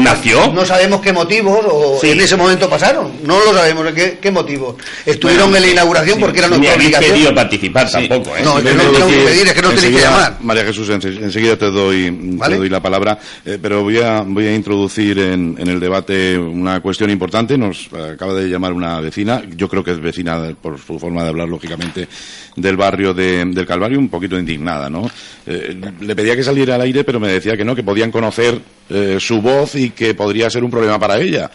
nació? No sabemos qué motivos en ese momento pasaron. No lo sabemos qué motivos. Estuvieron en la inauguración porque era nuestra obligación. Ni habéis querido participar tampoco. No, es que no tenemos que pedir, es que no tenéis que llamar. María Jesús, enseguida te doy la palabra, pero voy a introducir en el debate una cuestión importante. Nos acaba de llamar una vecina, yo creo que es vecina por su forma de hablar, lógicamente, del barrio del Calvario, un poquito indignada, ¿no? Le pedía que saliera al aire, pero me decía que no, que podían conocer su voz y que podría ser un problema para ella.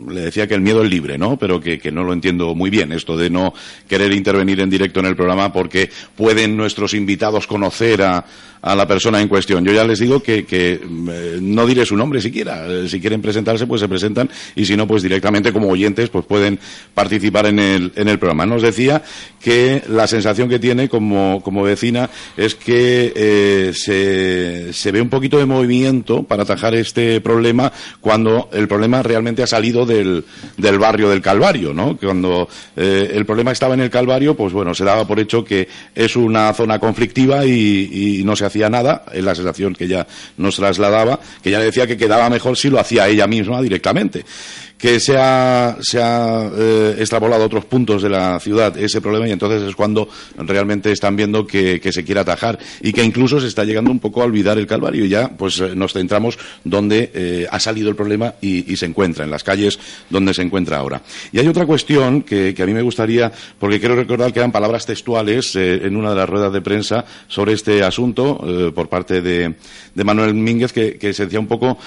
Le decía que el miedo es libre, ¿no? Pero que no lo entiendo muy bien, esto de no querer intervenir en directo en el programa porque pueden nuestros invitados conocer a la persona en cuestión. Yo ya les digo que no diré su nombre siquiera. Si quieren presentarse, pues se presentan, y si no, pues directamente como oyentes, pues pueden participar en el programa. Nos decía que la sensación que tiene como vecina es que se ve un poquito de movimiento para atajar este problema cuando el problema realmente ha salido del barrio del Calvario, ¿no? Cuando el problema estaba en el Calvario, pues bueno, se daba por hecho que es una zona conflictiva y no se hacía nada. Es la sensación que ella nos trasladaba, que ella le decía que quedaba mejor si lo hacía ella misma directamente. Que se ha extrapolado a otros puntos de la ciudad ese problema, y entonces es cuando realmente están viendo que se quiere atajar, y que incluso se está llegando un poco a olvidar el Calvario, y ya pues nos centramos donde ha salido el problema y se encuentra, en las calles donde se encuentra ahora. Y hay otra cuestión que a mí me gustaría, porque quiero recordar que eran palabras textuales en una de las ruedas de prensa sobre este asunto por parte de Manuel Mínguez, que se decía un poco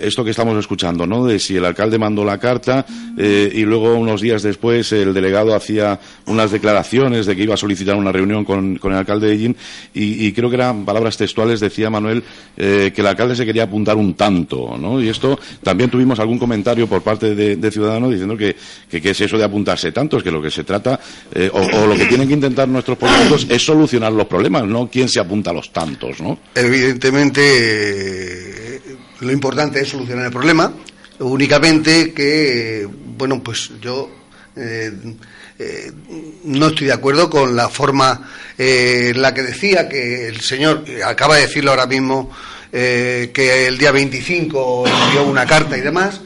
esto que estamos escuchando, ¿no? De si el alcalde mandó la carta y luego unos días después el delegado hacía unas declaraciones de que iba a solicitar una reunión con el alcalde de Ellín, y creo que eran palabras textuales, decía Manuel, que el alcalde se quería apuntar un tanto, ¿no? Y esto también tuvimos algún comentario por parte de Ciudadanos diciendo que es eso de apuntarse tantos, que lo que se trata o lo que tienen que intentar nuestros políticos es solucionar los problemas, no quién se apunta a los tantos, ¿no? Evidentemente lo importante es solucionar el problema. Únicamente que, bueno, pues yo no estoy de acuerdo con la forma en la que decía que el señor, acaba de decirlo ahora mismo, que el día 25 envió una carta y demás.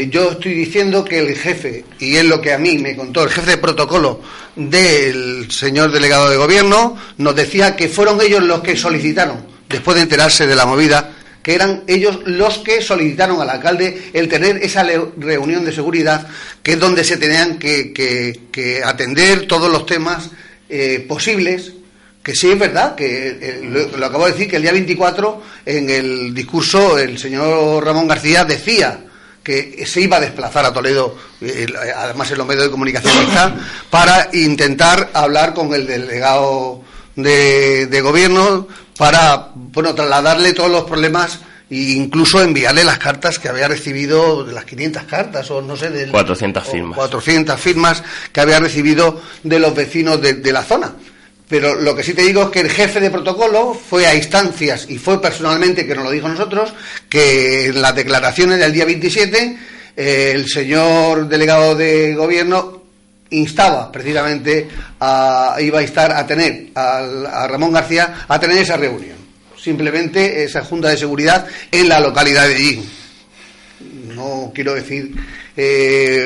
Yo estoy diciendo que el jefe, y es lo que a mí me contó el jefe de protocolo del señor delegado de gobierno, nos decía que fueron ellos los que solicitaron, después de enterarse de la movida, que eran ellos los que solicitaron al alcalde el tener esa reunión de seguridad, que es donde se tenían que atender todos los temas posibles. Que sí es verdad, que lo acabo de decir, que el día 24 en el discurso el señor Ramón García decía que se iba a desplazar a Toledo, además en los medios de comunicación está, para intentar hablar con el delegado de gobierno para, bueno, trasladarle todos los problemas e incluso enviarle las cartas que había recibido, de las 500 cartas o no sé, 400 firmas. 400 firmas que había recibido de los vecinos de la zona. Pero lo que sí te digo es que el jefe de protocolo fue a instancias y fue personalmente, que nos lo dijo a nosotros, que en las declaraciones del día 27 el señor delegado de gobierno instaba precisamente iba a instar a tener a Ramón García a tener esa reunión, simplemente esa junta de seguridad en la localidad de Ellín. No quiero decir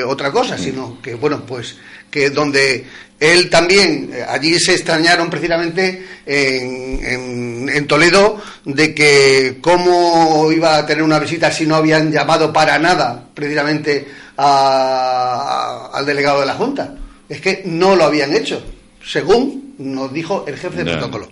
otra cosa, sino que, bueno, pues que donde él también, allí se extrañaron precisamente en Toledo de que cómo iba a tener una visita si no habían llamado para nada precisamente al delegado de la Junta. Es que no lo habían hecho, según nos dijo el jefe de protocolo.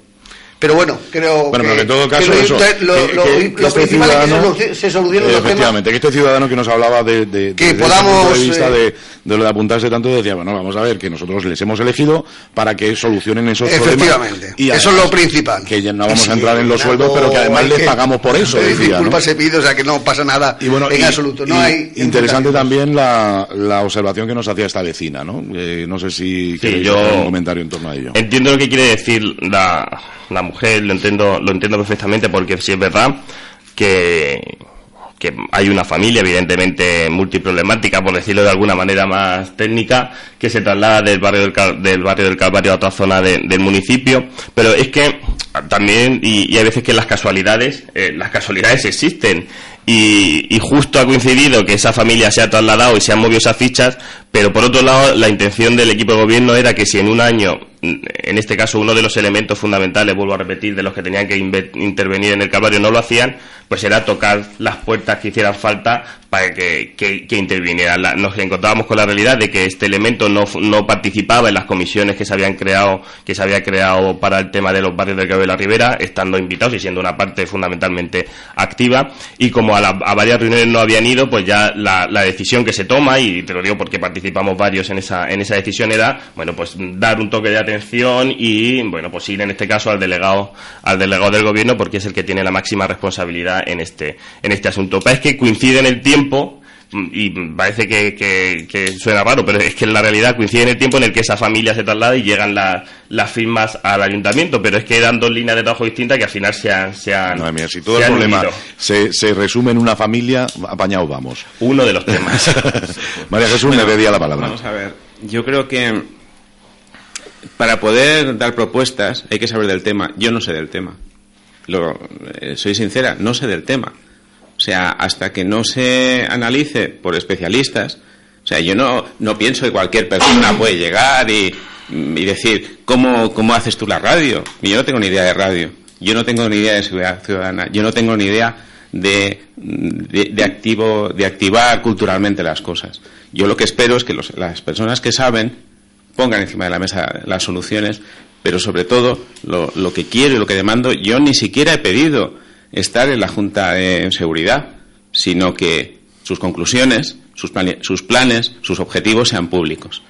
Pero bueno, creo pero en todo caso lo principal es que se solucionen los temas. Efectivamente, que este ciudadano que nos hablaba de que podamos de vista de lo de apuntarse tanto, decía, bueno, vamos a ver, que nosotros les hemos elegido para que solucionen esos problemas. Efectivamente, y eso es lo principal. Que ya no vamos a entrar en los sueldos, pero que además les pagamos por eso, decía, disculpas, ¿no? se pide, o sea que no pasa nada y bueno, en absoluto. No hay interesante también la observación que nos hacía esta vecina, ¿no? No sé si queréis hacer un comentario en torno a ello. Entiendo lo que quiere decir la mujer, lo entiendo perfectamente, porque sí es verdad que hay una familia evidentemente multiproblemática, por decirlo de alguna manera más técnica, que se traslada del barrio del Calvario a otra zona del municipio, pero es que también y hay veces que las casualidades existen. Y justo ha coincidido que esa familia se ha trasladado y se han movido esas fichas, pero por otro lado la intención del equipo de gobierno era que si en un año, en este caso uno de los elementos fundamentales, vuelvo a repetir, de los que tenían que intervenir en el Calvario no lo hacían, pues era tocar las puertas que hicieran falta para que intervinieran. Nos encontrábamos con la realidad de que este elemento no participaba en las comisiones que se había creado para el tema de los barrios del de la Ribera, estando invitados y siendo una parte fundamentalmente activa, y como a varias reuniones no habían ido, pues ya la decisión que se toma, y te lo digo porque participamos varios en esa decisión, era, bueno, pues dar un toque de atención y, bueno, pues ir en este caso al delegado del gobierno, porque es el que tiene la máxima responsabilidad en este asunto. Es que coincide en el tiempo, y parece que suena raro, pero es que en la realidad coincide en el tiempo en el que esa familia se traslada y llegan las firmas al ayuntamiento, pero es que dan dos líneas de trabajo distintas que al final se han Madre mía, si todo el problema se resume en una familia, apañados vamos. Uno de los temas. María Jesús, me pedía la palabra. Vamos a ver, yo creo que para poder dar propuestas hay que saber del tema. Yo no sé del tema. Soy sincera, no sé del tema. O sea, hasta que no se analice por especialistas, o sea, yo no pienso que cualquier persona puede llegar y decir, ¿cómo haces tú la radio? Yo no tengo ni idea de radio, yo no tengo ni idea de seguridad ciudadana, yo no tengo ni idea de activar culturalmente las cosas. Yo lo que espero es que las personas que saben pongan encima de la mesa las soluciones, pero sobre todo lo que quiero y lo que demando, yo ni siquiera he pedido estar en la Junta de Seguridad, sino que sus conclusiones, sus planes, sus objetivos sean públicos.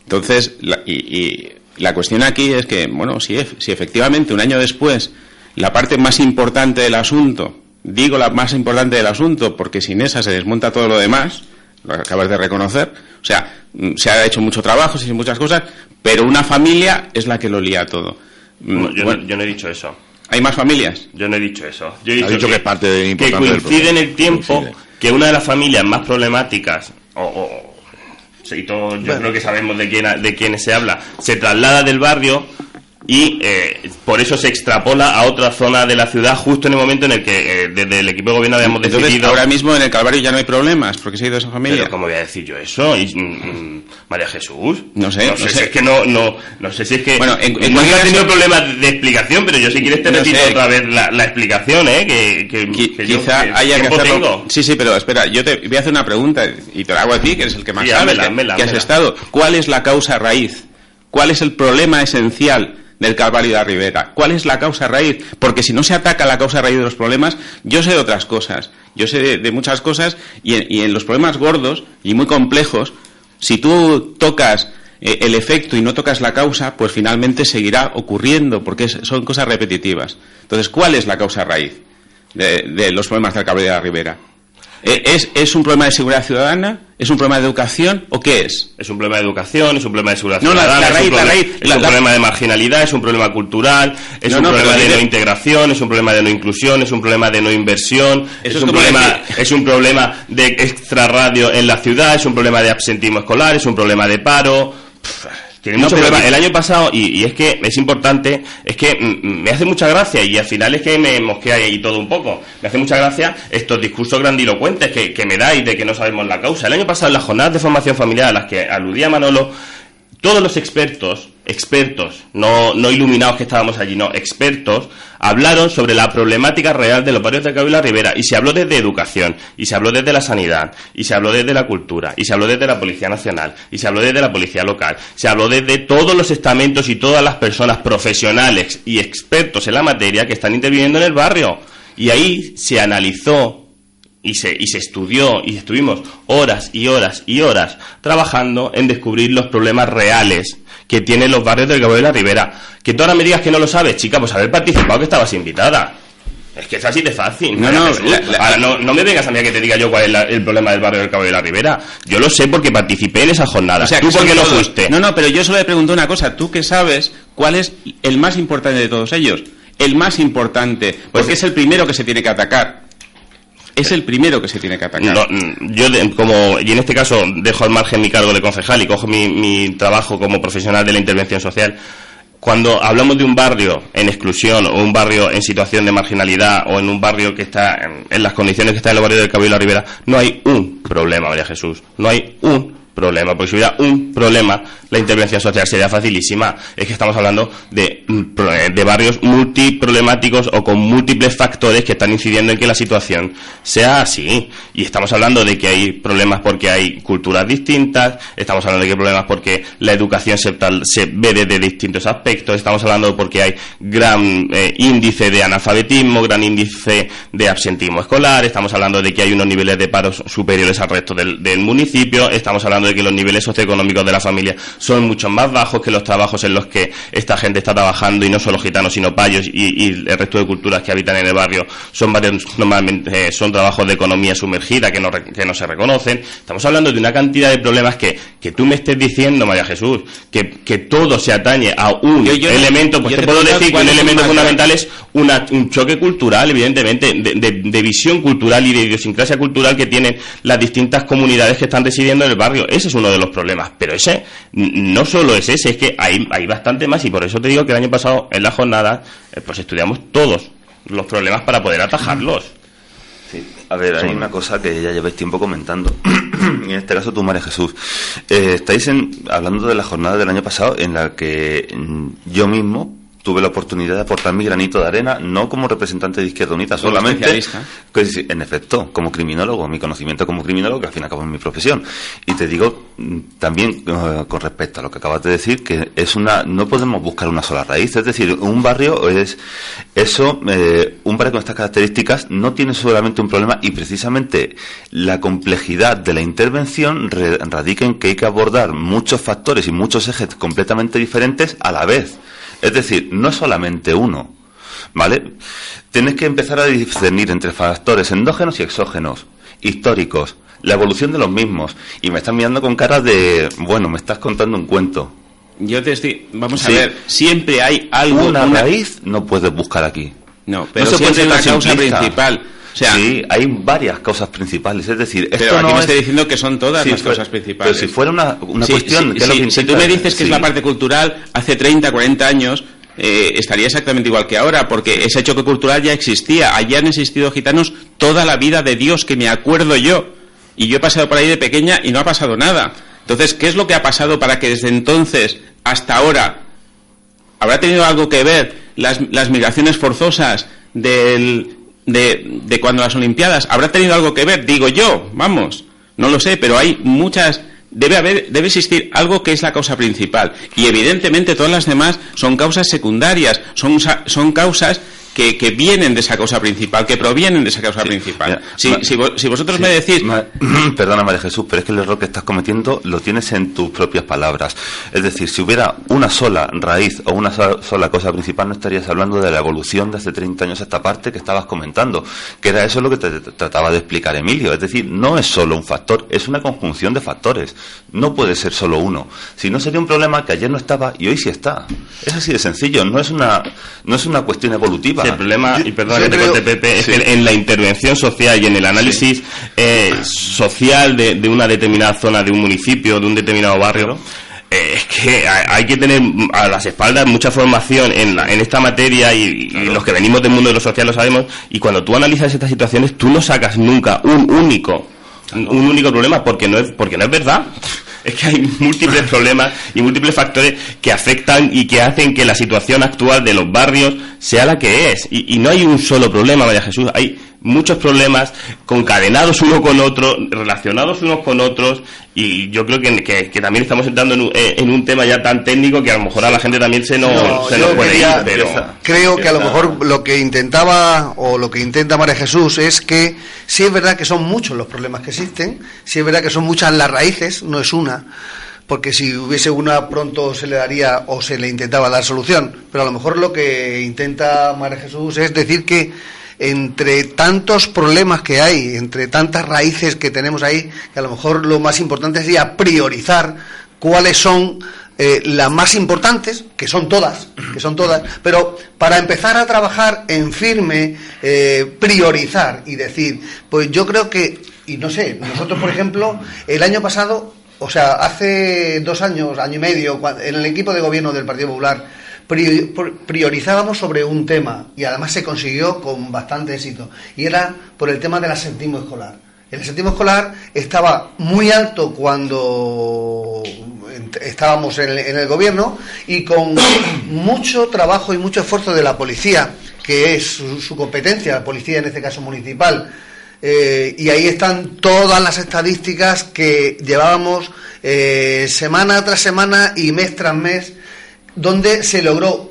Entonces, la cuestión aquí es que, bueno, si efectivamente un año después la parte más importante del asunto, digo la más importante del asunto porque sin esa se desmonta todo lo demás, lo acabas de reconocer, o sea, se ha hecho mucho trabajo, se han hecho muchas cosas, pero una familia es la que lo lía todo. No, yo no he dicho eso. ¿Hay más familias? Yo no he dicho eso. Yo he dicho que es parte importante que coincide en el tiempo que una de las familias más problemáticas, yo creo que sabemos de quién se habla, se traslada del barrio y por eso se extrapola a otra zona de la ciudad justo en el momento en el que desde el equipo de gobierno habíamos decidido. Entonces, ahora mismo en el Calvario ya no hay problemas porque se ha ido esa familia. Pero ¿cómo voy a decir yo eso? María Jesús, no sé. Si es que no sé si es que bueno, no ha tenido problemas de explicación, pero yo si quieres te repito otra vez la explicación, quizá haya que hacerlo. Tengo. Sí, pero espera, yo te voy a hacer una pregunta y te la hago a ti, que eres el que más sabe, que has estado. ¿Cuál es la causa raíz? ¿Cuál es el problema esencial del Calvario de la Ribera? ¿Cuál es la causa raíz? Porque si no se ataca la causa raíz de los problemas, yo sé de otras cosas, yo sé de muchas cosas y en los problemas gordos y muy complejos, si tú tocas el efecto y no tocas la causa, pues finalmente seguirá ocurriendo porque son cosas repetitivas. Entonces, ¿cuál es la causa raíz de los problemas del Calvario de la Ribera? ¿Es un problema de seguridad ciudadana? ¿Es un problema de educación? ¿O qué es? Es un problema de educación, es un problema de seguridad ciudadana, es un problema de marginalidad, es un problema cultural, es un problema de no integración, es un problema de no inclusión, es un problema de no inversión, es un problema de extrarradio en la ciudad, es un problema de absentismo escolar, es un problema de paro. Tiene mucho problema. El año pasado, y es que es importante, es que me hace mucha gracia, y al final es que me mosquea ahí todo un poco, me hace mucha gracia estos discursos grandilocuentes que me dais de que no sabemos la causa. El año pasado, en las jornadas de formación familiar a las que aludía Manolo, todos los expertos, no iluminados que estábamos allí, no, expertos, hablaron sobre la problemática real de los barrios del Calvario y la Ribera, y se habló desde educación, y se habló desde la sanidad, y se habló desde la cultura, y se habló desde la Policía Nacional, y se habló desde la Policía Local, se habló desde todos los estamentos y todas las personas profesionales y expertos en la materia que están interviniendo en el barrio, y ahí se analizó y se estudió, y estuvimos horas y horas y horas trabajando en descubrir los problemas reales que tienen los barrios del Calvario de la Ribera. Que tú ahora me digas que no lo sabes, chica, pues haber participado, que estabas invitada. Es que es así de fácil. No me vengas a mí a que te diga yo cuál es el problema del barrio del Calvario de la Ribera. Yo lo sé porque participé en esa jornada. O sea, ¿tú por qué no fuiste? No, pero yo solo le pregunto una cosa. ¿Tú qué sabes cuál es el más importante de todos ellos? El más importante, porque es el primero que se tiene que atacar. Es el primero que se tiene que atacar. Y en este caso dejo al margen mi cargo de concejal y cojo mi trabajo como profesional de la intervención social. Cuando hablamos de un barrio en exclusión o un barrio en situación de marginalidad o en un barrio que está en las condiciones que está en el barrio del Calvario de la Ribera, no hay un problema, María Jesús. No hay un problema, porque si hubiera un problema, la intervención social sería facilísima. Es que estamos hablando de barrios multiproblemáticos o con múltiples factores que están incidiendo en que la situación sea así. Y estamos hablando de que hay problemas porque hay culturas distintas, estamos hablando de que hay problemas porque la educación se ve desde distintos aspectos, estamos hablando porque hay gran índice de analfabetismo, gran índice de absentismo escolar, estamos hablando de que hay unos niveles de paro superiores al resto del municipio, estamos hablando de que los niveles socioeconómicos de la familia son mucho más bajos, que los trabajos en los que esta gente está trabajando, y no solo gitanos sino payos y el resto de culturas que habitan en el barrio, normalmente son trabajos de economía sumergida que no se reconocen. Estamos hablando de una cantidad de problemas que tú me estés diciendo, María Jesús, que todo se atañe a un elemento. Pues te puedo decir que un elemento fundamental es un choque cultural, evidentemente, de visión cultural y de idiosincrasia cultural que tienen las distintas comunidades que están residiendo en el barrio. Ese es uno de los problemas, pero ese no solo es ese, es que hay bastante más, y por eso te digo que el año pasado en la jornada pues estudiamos todos los problemas para poder atajarlos. Sí, a ver, hay una cosa que ya lleváis tiempo comentando, y en este caso tú, María Jesús. Estáis hablando de la jornada del año pasado, en la que yo mismo tuve la oportunidad de aportar mi granito de arena, no como representante de Izquierda Unida solamente, en efecto, como criminólogo, mi conocimiento como criminólogo, que al fin y al cabo es mi profesión. Y te digo también con respecto a lo que acabas de decir, que no podemos buscar una sola raíz, es decir, un barrio es eso, un barrio con estas características no tiene solamente un problema, y precisamente la complejidad de la intervención radica en que hay que abordar muchos factores y muchos ejes completamente diferentes a la vez. Es decir, no es solamente uno, ¿vale? Tienes que empezar a discernir entre factores endógenos y exógenos, históricos, la evolución de los mismos. Y me están mirando con cara de, bueno, me estás contando un cuento. Yo te estoy... Vamos a ver, siempre hay algo... Una raíz no puedes buscar aquí. No, pero no siempre hay una causa principal. O sea, sí, hay varias causas principales, es decir... Pero esto aquí no me estoy diciendo que son todas las causas principales. Pero si fuera una cuestión... Si tú me dices que es la parte cultural, hace 30, 40 años... estaría exactamente igual que ahora, porque ese choque cultural ya existía. Allí han existido gitanos toda la vida de Dios, que me acuerdo yo, y yo he pasado por ahí de pequeña y no ha pasado nada. Entonces, ¿qué es lo que ha pasado para que desde entonces hasta ahora habrá tenido algo que ver las migraciones forzosas de cuando las Olimpiadas? ¿Habrá tenido algo que ver? Digo yo, vamos, no lo sé, pero hay muchas... Debe existir algo que es la causa principal, y evidentemente todas las demás son causas secundarias, son causas que vienen de esa causa principal, que provienen de esa causa principal. Si vosotros me decís... Perdona, María Jesús, pero es que el error que estás cometiendo lo tienes en tus propias palabras. Es decir, si hubiera una sola raíz o una sola causa principal, no estarías hablando de la evolución de hace 30 años a esta parte que estabas comentando, que era eso lo que te trataba de explicar Emilio. Es decir, no es solo un factor, es una conjunción de factores. No puede ser solo uno. Si no, sería un problema que ayer no estaba y hoy sí está. Es así de sencillo, no es una cuestión evolutiva. El problema, y perdón que te corte, Pepe, es que en la intervención social y en el análisis social de una determinada zona, de un municipio, de un determinado barrio, es que hay que tener a las espaldas mucha formación en esta materia, y los que venimos del mundo de lo social lo sabemos, y cuando tú analizas estas situaciones tú no sacas nunca un único problema, porque no es verdad. Es que hay múltiples problemas y múltiples factores que afectan y que hacen que la situación actual de los barrios sea la que es. Y no hay un solo problema, María Jesús. Hay muchos problemas concadenados uno con otro, relacionados unos con otros, y yo creo que también estamos entrando en un tema ya tan técnico que a lo mejor a la gente también se nos puede ir, pero... Creo que a lo mejor lo que intentaba o lo que intenta María Jesús es que sí es verdad que son muchos los problemas que existen, sí es verdad que son muchas las raíces, no es una, porque si hubiese una pronto se le daría o se le intentaba dar solución, pero a lo mejor lo que intenta María Jesús es decir que entre tantos problemas que hay, entre tantas raíces que tenemos ahí, que a lo mejor lo más importante sería priorizar cuáles son las más importantes, que son todas, pero para empezar a trabajar en firme, priorizar y decir, pues yo creo que, y no sé, nosotros por ejemplo, el año pasado, o sea, hace 2 años, año y medio, en el equipo de gobierno del Partido Popular, priorizábamos sobre un tema, y además se consiguió con bastante éxito, y era por el tema del absentismo escolar. El absentismo escolar estaba muy alto cuando estábamos en el gobierno, y con mucho trabajo y mucho esfuerzo de la policía, que es su competencia, la policía en este caso municipal, y ahí están todas las estadísticas que llevábamos semana tras semana y mes tras mes, donde se logró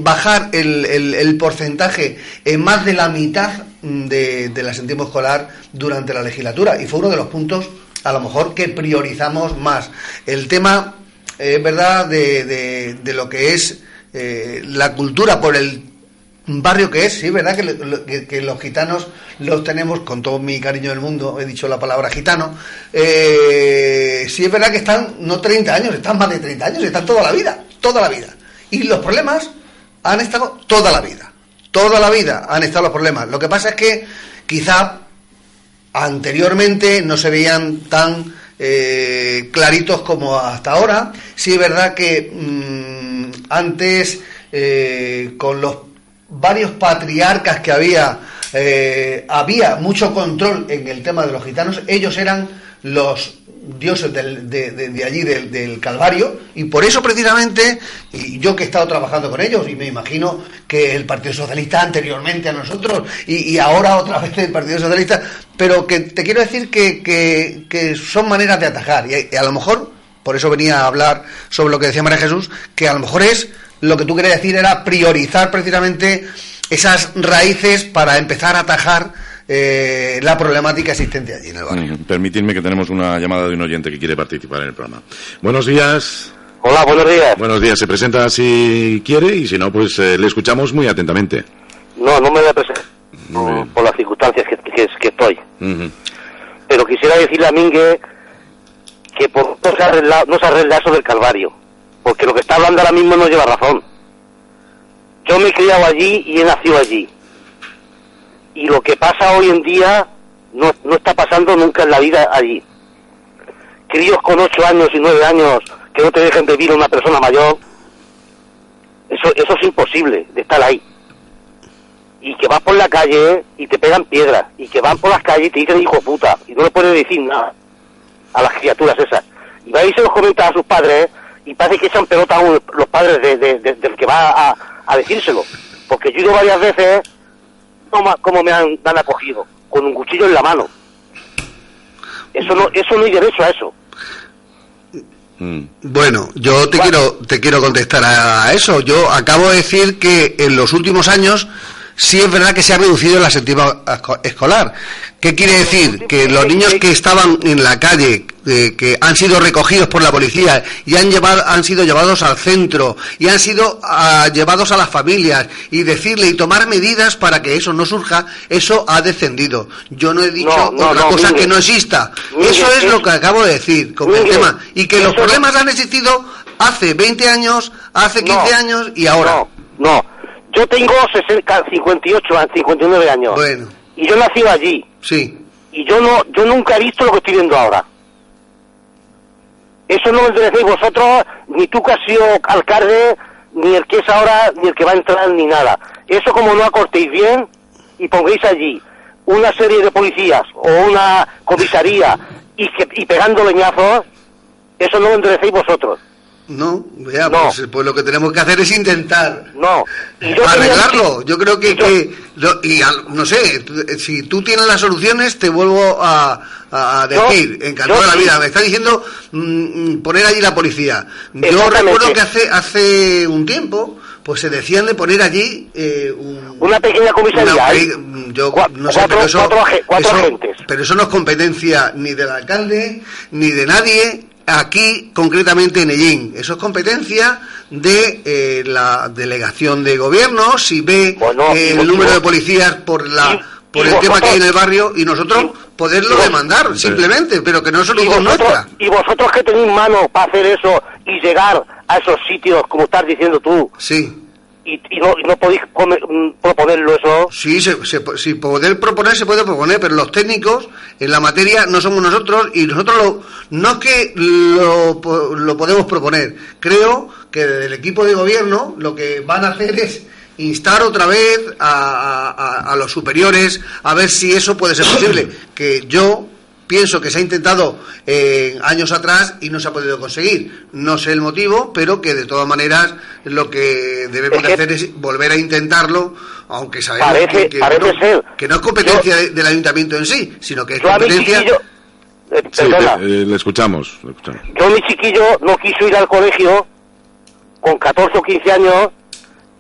bajar el porcentaje en más de la mitad del absentismo escolar durante la legislatura, y fue uno de los puntos a lo mejor que priorizamos más. El tema, verdad, de lo que es la cultura por el barrio que es, sí, verdad que los gitanos los tenemos, con todo mi cariño del mundo, he dicho la palabra gitano, sí es verdad que están no 30 años, están más de 30 años, están toda la vida, y los problemas han estado toda la vida han estado los problemas. Lo que pasa es que quizá anteriormente no se veían tan claritos como hasta ahora. Sí es verdad que antes, con los varios patriarcas que había mucho control en el tema de los gitanos. Ellos eran los dioses de allí, del Calvario, y por eso precisamente, y yo que he estado trabajando con ellos, y me imagino que el Partido Socialista anteriormente a nosotros, y ahora otra vez el Partido Socialista, pero que te quiero decir que son maneras de atajar, y a lo mejor, por eso venía a hablar sobre lo que decía María Jesús, que a lo mejor es lo que tú querías decir, era priorizar precisamente esas raíces para empezar a atajar la problemática existente allí en el barrio. Permitidme que tenemos una llamada de un oyente que quiere participar en el programa. Buenos días. Hola, buenos días. Buenos días. Se presenta si quiere, y si no, pues le escuchamos muy atentamente. No me voy a presentar por las circunstancias que estoy. Pero quisiera decirle a Mingue que no se arregla eso del Calvario, porque lo que está hablando ahora mismo no lleva razón. Yo me he criado allí y he nacido allí. Y lo que pasa hoy en día no está pasando nunca en la vida allí. Críos con 8 años y 9 años que no te dejen vivir a una persona mayor, eso es imposible de estar ahí. Y que vas por la calle y te pegan piedras, y que van por las calles y te dicen hijo puta, y no le puedes decir nada a las criaturas esas. Y va y se los comenta a sus padres, y parece que echan pelota a los padres del que va a decírselo. Porque yo he ido varias veces, como me han acogido, con un cuchillo en la mano. Eso no hay derecho a eso. Bueno, yo te quiero contestar a eso. Yo acabo de decir que en los últimos años sí es verdad que se ha reducido el absentismo escolar. ¿Qué quiere decir? Que los niños que estaban en la calle, que han sido recogidos por la policía y han sido llevados al centro y han sido llevados a las familias, y decirle y tomar medidas para que eso no surja, eso ha descendido. Yo no he dicho otra cosa que no exista. Eso es lo que acabo de decir con el tema. Y que los problemas han existido hace 20 años, hace 15 años y ahora. No. Yo tengo 59 años. Bueno. Y yo nací allí. Sí. Y yo nunca he visto lo que estoy viendo ahora. Eso no lo entendéis vosotros, ni tú que has sido alcalde, ni el que es ahora, ni el que va a entrar, ni nada. Eso como no acortéis bien y pongáis allí una serie de policías o una comisaría y pegando leñazos, eso no lo enderecéis vosotros. No, ya, no. Pues lo que tenemos que hacer es intentar arreglarlo. Yo creo no sé, si tú tienes las soluciones, te vuelvo a decir, encantado de la vida. Me está diciendo poner allí la policía. Yo recuerdo que hace un tiempo, pues se decían de poner allí una pequeña comisaría. Yo no sé, cuatro agentes. Pero eso no es competencia ni del alcalde ni de nadie. Aquí, concretamente en Ellín, eso es competencia de la delegación de gobierno, si ve el número de policías por el tema que hay en el barrio, y nosotros poderlo demandar, simplemente, pero que no es solución nuestra. Y vosotros que tenéis mano para hacer eso y llegar a esos sitios, como estás diciendo tú. Sí. Y no podéis proponerlo eso. Sí, si poder proponer se puede proponer, pero los técnicos en la materia no somos nosotros, y nosotros no es que lo podemos proponer. Creo que desde el equipo de gobierno lo que van a hacer es instar otra vez a los superiores a ver si eso puede ser posible, que yo pienso que se ha intentado años atrás y no se ha podido conseguir. No sé el motivo, pero que de todas maneras lo que debemos de hacer es volver a intentarlo, aunque sabemos que no es competencia del ayuntamiento en sí, sino que es competencia... Le escuchamos. Yo, mi chiquillo, no quiso ir al colegio con 14 o 15 años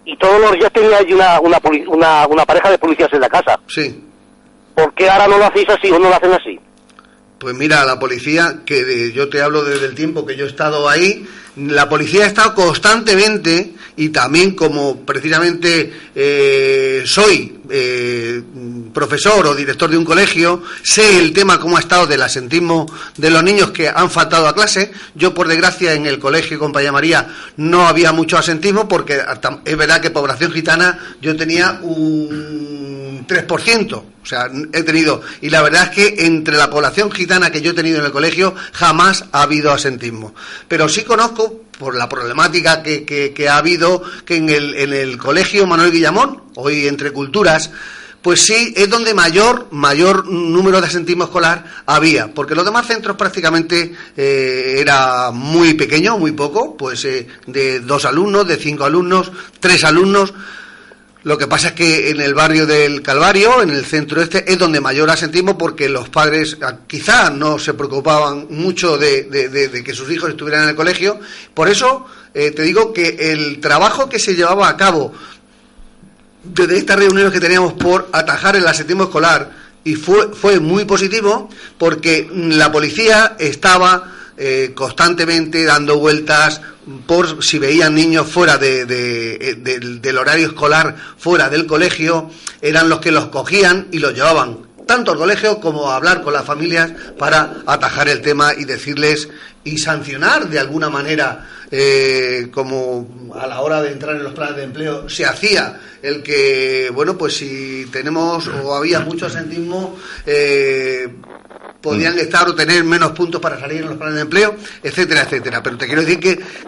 y todos los días tenía allí una pareja de policías en la casa. Sí. ¿Por qué ahora no lo hacéis así o no lo hacen así? Pues mira, la policía, yo te hablo desde el tiempo que yo he estado ahí, la policía ha estado constantemente, y también como precisamente soy profesor o director de un colegio, sé el tema cómo ha estado del asentismo de los niños que han faltado a clase. Yo, por desgracia, en el colegio Compañía María no había mucho asentismo, porque es verdad que población gitana yo tenía un 3%, o sea, he tenido, y la verdad es que entre la población gitana que yo he tenido en el colegio jamás ha habido asentismo, pero sí conozco por la problemática que ha habido, que en el colegio Manuel Guillamón, hoy Entre Culturas, pues sí, es donde mayor número de asentismo escolar había, porque los demás centros prácticamente era muy pequeño, muy poco, pues de 2 alumnos, de 5 alumnos, 3 alumnos. Lo que pasa es que en el barrio del Calvario, en el centro es donde mayor asentismo, porque los padres quizá no se preocupaban mucho de que sus hijos estuvieran en el colegio. Por eso te digo que el trabajo que se llevaba a cabo desde estas reuniones que teníamos por atajar el asentismo escolar, y fue muy positivo, porque la policía estaba constantemente dando vueltas por si veían niños fuera del horario escolar, fuera del colegio, eran los que los cogían y los llevaban tanto al colegio como a hablar con las familias para atajar el tema y decirles y sancionar de alguna manera, como a la hora de entrar en los planes de empleo se hacía el que, bueno, pues si tenemos o había mucho asentismo, podían estar o tener menos puntos para salir en los planes de empleo, etcétera, etcétera. Pero te quiero decir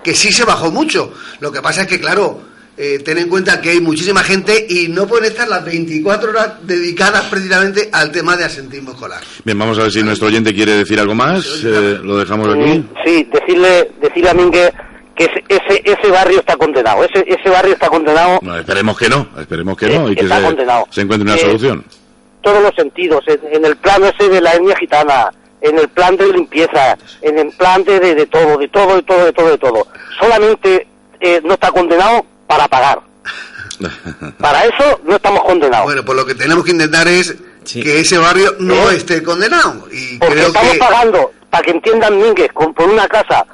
que sí se bajó mucho. Lo que pasa es que, claro, ten en cuenta que hay muchísima gente y no pueden estar las 24 horas dedicadas precisamente al tema de asentismo escolar. Bien, vamos a ver si nuestro oyente quiere decir algo más. Lo dejamos aquí. Sí, decirle a mí que ese barrio está condenado. Ese barrio está condenado. No, esperemos que no y que se encuentre una solución. Todos los sentidos, en el plan ese de la etnia gitana, en el plan de limpieza, en el plan de todo. Solamente no está condenado para pagar. Para eso no estamos condenados. Bueno, pues lo que tenemos que intentar es que ese barrio no esté condenado. Y porque creo estamos pagando, para que entiendan, Mínguez, por una casa,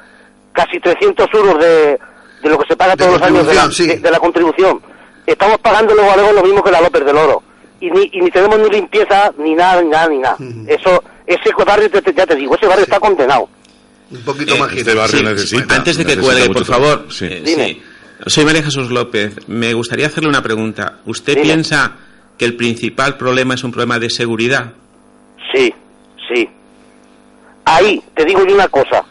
casi 300 euros de lo que se paga todos los años de la contribución. Estamos pagando luego a luego lo mismo que la López del Oro. Y ni tenemos ni limpieza, ni nada. Ese barrio, ya te digo, ese barrio está condenado. Un poquito más. Este barrio necesita. Antes de que cuelgue, por favor. Dime. Soy María Jesús López. Me gustaría hacerle una pregunta. ¿Usted piensa que el principal problema es un problema de seguridad? Sí. Ahí, te digo yo una cosa.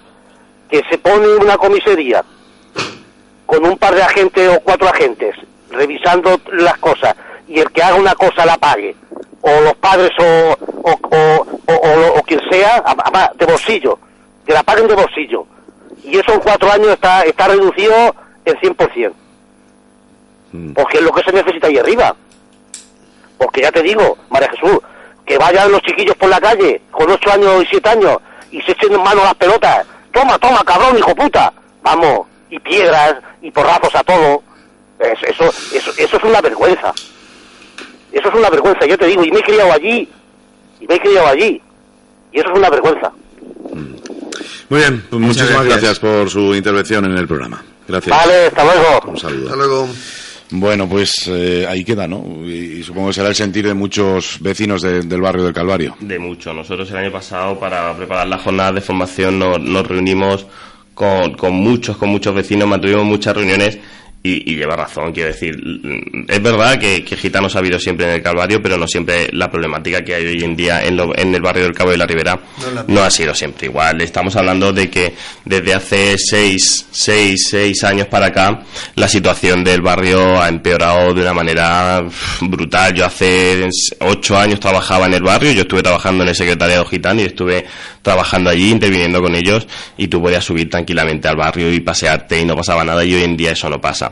Que se pone una comisaría con un par de agentes o 4 agentes revisando las cosas, y el que haga una cosa la pague, o los padres o quien sea, de bolsillo, que la paguen de bolsillo, y eso en 4 años está reducido el 100%, porque es lo que se necesita ahí arriba. Porque ya te digo, María Jesús, que vayan los chiquillos por la calle con 8 años y 7 años y se echen en mano las pelotas, toma, cabrón, hijo puta, vamos, y piedras y porrazos a todo. Eso es una vergüenza. Eso es una vergüenza, yo te digo, y me he criado allí, y eso es una vergüenza. Muy bien, pues muchísimas gracias por su intervención en el programa. Gracias. Vale, hasta luego. Un saludo. Hasta luego. Bueno, pues ahí queda, ¿no? Y supongo que será el sentir de muchos vecinos del barrio del Calvario. De mucho. Nosotros el año pasado, para preparar las jornadas de formación, nos reunimos con muchos vecinos, mantuvimos muchas reuniones Y lleva razón, quiero decir, es verdad que gitanos ha habido siempre en el Calvario, pero no siempre la problemática que hay hoy en día en el barrio del Cabo de la Ribera no ha sido siempre igual. Estamos hablando de que desde hace 6 años para acá la situación del barrio ha empeorado de una manera brutal. Yo hace 8 años trabajaba en el barrio, yo estuve trabajando en el secretariado gitano y estuve trabajando allí, interviniendo con ellos, y tú podías subir tranquilamente al barrio y pasearte y no pasaba nada, y hoy en día eso no pasa.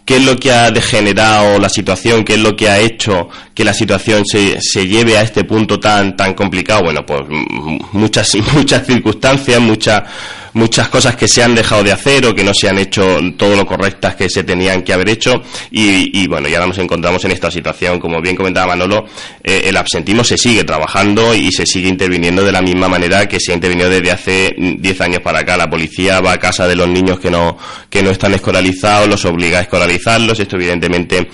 ¿Qué es lo que ha degenerado la situación? ¿Qué es lo que ha hecho que la situación se lleve a este punto tan complicado? Bueno, pues muchas circunstancias, muchas cosas que se han dejado de hacer o que no se han hecho todo lo correctas que se tenían que haber hecho, y bueno, ya nos encontramos en esta situación. Como bien comentaba Manolo, el absentismo se sigue trabajando y se sigue interviniendo de la misma manera que se ha intervenido desde hace 10 años para acá. La policía va a casa de los niños que no están escolarizados, los obliga a escolarizarlos. Esto evidentemente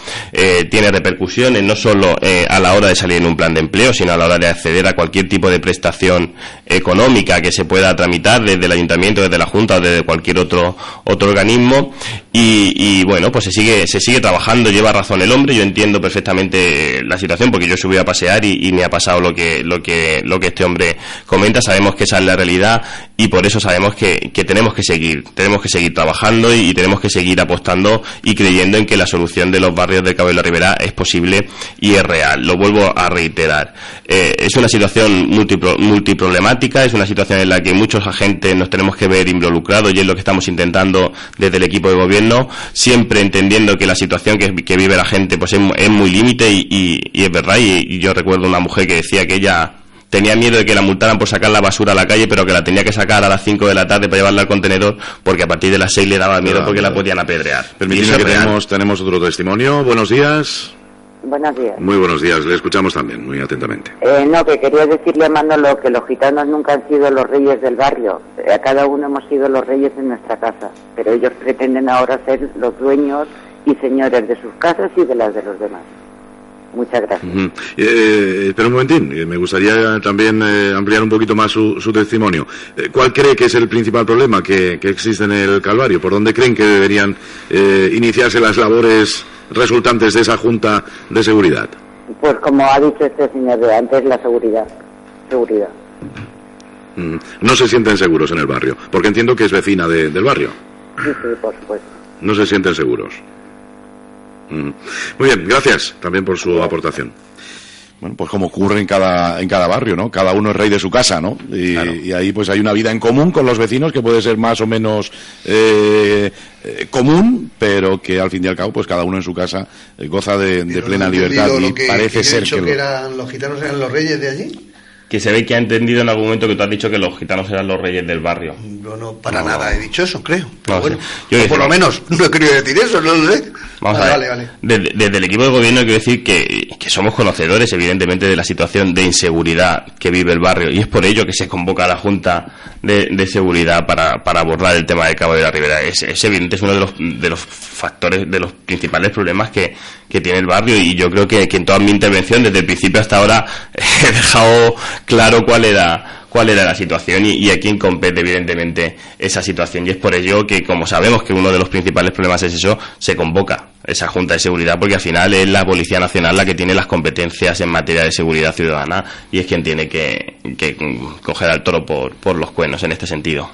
tiene repercusiones no solo a la hora de salir en un plan de empleo, sino a la hora de acceder a cualquier tipo de prestación económica que se pueda tramitar desde el ayuntamiento, desde la Junta o desde cualquier otro organismo. Y bueno, pues se sigue trabajando. Lleva razón el hombre. Yo entiendo perfectamente la situación, porque yo subí a pasear y me ha pasado lo que este hombre comenta. Sabemos que esa es la realidad, y por eso sabemos que tenemos que seguir trabajando y tenemos que seguir apostando y creyendo en que la solución de los barrios del Cabo de la Ribera es posible y es real. Lo vuelvo a reiterar. Es una situación multiproblemática, es una situación en la que muchos agentes nos tenemos que ver involucrados, y es lo que estamos intentando desde el equipo de gobierno, siempre entendiendo que la situación que vive la gente pues es muy límite, y es verdad. Y yo recuerdo una mujer que decía que ella tenía miedo de que la multaran por sacar la basura a la calle, pero que la tenía que sacar a las 5 de la tarde para llevarla al contenedor, porque a partir de las 6 le daba miedo porque la podían apedrear. Permíteme que tenemos otro testimonio. Buenos días. Buenos días. Muy buenos días, le escuchamos también, muy atentamente. No, que quería decirle a Manolo que los gitanos nunca han sido los reyes del barrio. A cada uno hemos sido los reyes en nuestra casa, pero ellos pretenden ahora ser los dueños y señores de sus casas y de las de los demás. Muchas gracias. Espera un momentín, me gustaría también ampliar un poquito más su testimonio. ¿Cuál cree que es el principal problema que existe en el Calvario? ¿Por dónde creen que deberían iniciarse las labores resultantes de esa Junta de Seguridad? Pues como ha dicho este señor de antes, la seguridad. No se sienten seguros en el barrio, porque entiendo que es vecina del barrio. Sí, por supuesto. No se sienten seguros. Muy bien, gracias también por su aportación. Bueno, pues como ocurre en cada barrio, ¿no? Cada uno es rey de su casa, ¿no? Y ahí pues hay una vida en común con los vecinos que puede ser más o menos común, pero que al fin y al cabo pues cada uno en su casa goza de plena libertad, y parece ser que los gitanos eran los reyes de allí. Que se ve que ha entendido en algún momento que tú has dicho que los gitanos eran los reyes del barrio. No, para nada he dicho eso, creo. Pero no, bueno, sí. por lo menos no he querido decir eso, no lo sé. Vamos a ver. Vale. Desde el equipo de gobierno quiero decir que somos conocedores, evidentemente, de la situación de inseguridad que vive el barrio, y es por ello que se convoca a la Junta de Seguridad para abordar el tema del Cabo de la Ribera. Es evidente, es uno de los factores, de los principales problemas que tiene el barrio, y yo creo que en toda mi intervención, desde el principio hasta ahora, he dejado claro cuál era la situación y a quién compete evidentemente esa situación, y es por ello que, como sabemos que uno de los principales problemas es eso, se convoca esa Junta de Seguridad, porque al final es la Policía Nacional la que tiene las competencias en materia de seguridad ciudadana, y es quien tiene que coger al toro por los cuernos en este sentido.